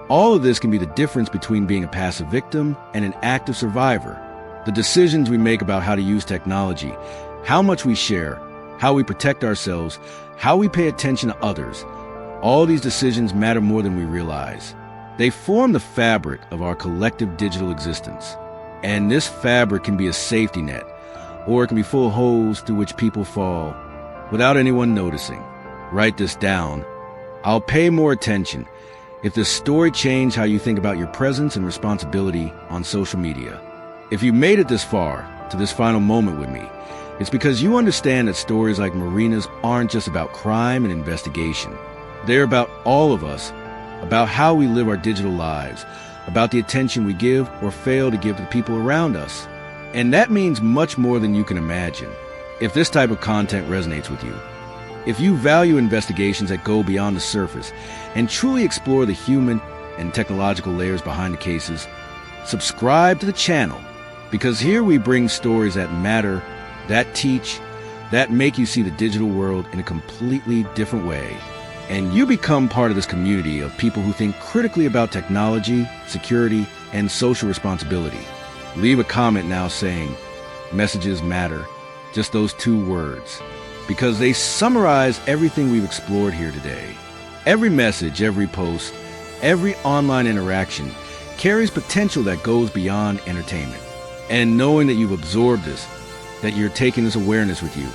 All of this can be the difference between being a passive victim and an active survivor. The decisions we make about how to use technology, how much we share, how we protect ourselves, how we pay attention to others, all these decisions matter more than we realize. They form the fabric of our collective digital existence. And this fabric can be a safety net, or it can be full of holes through which people fall without anyone noticing. Write this down. I'll pay more attention if this story changed how you think about your presence and responsibility on social media. If you made it this far, to this final moment with me, it's because you understand that stories like Marina's aren't just about crime and investigation. They're about all of us, about how we live our digital lives, about the attention we give or fail to give to the people around us. And that means much more than you can imagine. If this type of content resonates with you, if you value investigations that go beyond the surface and truly explore the human and technological layers behind the cases, subscribe to the channel, because here we bring stories that matter, that teach, that make you see the digital world in a completely different way. And you become part of this community of people who think critically about technology, security, and social responsibility. Leave a comment now saying, "Messages matter," just those 2 words, because they summarize everything we've explored here today. Every message, every post, every online interaction carries potential that goes beyond entertainment. And knowing that you've absorbed this, that you're taking this awareness with you,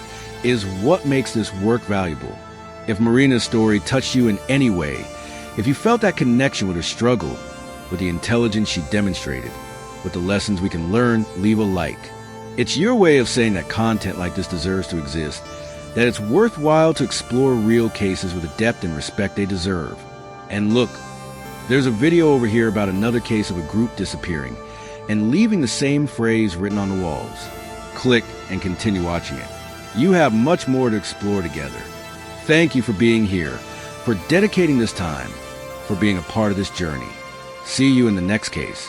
is what makes this work valuable. If Marina's story touched you in any way, if you felt that connection with her struggle, with the intelligence she demonstrated, with the lessons we can learn, leave a like. It's your way of saying that content like this deserves to exist, that it's worthwhile to explore real cases with the depth and respect they deserve. And look, there's a video over here about another case of a group disappearing and leaving the same phrase written on the walls. Click and continue watching it. You have much more to explore together. Thank you for being here, for dedicating this time, for being a part of this journey. See you in the next case.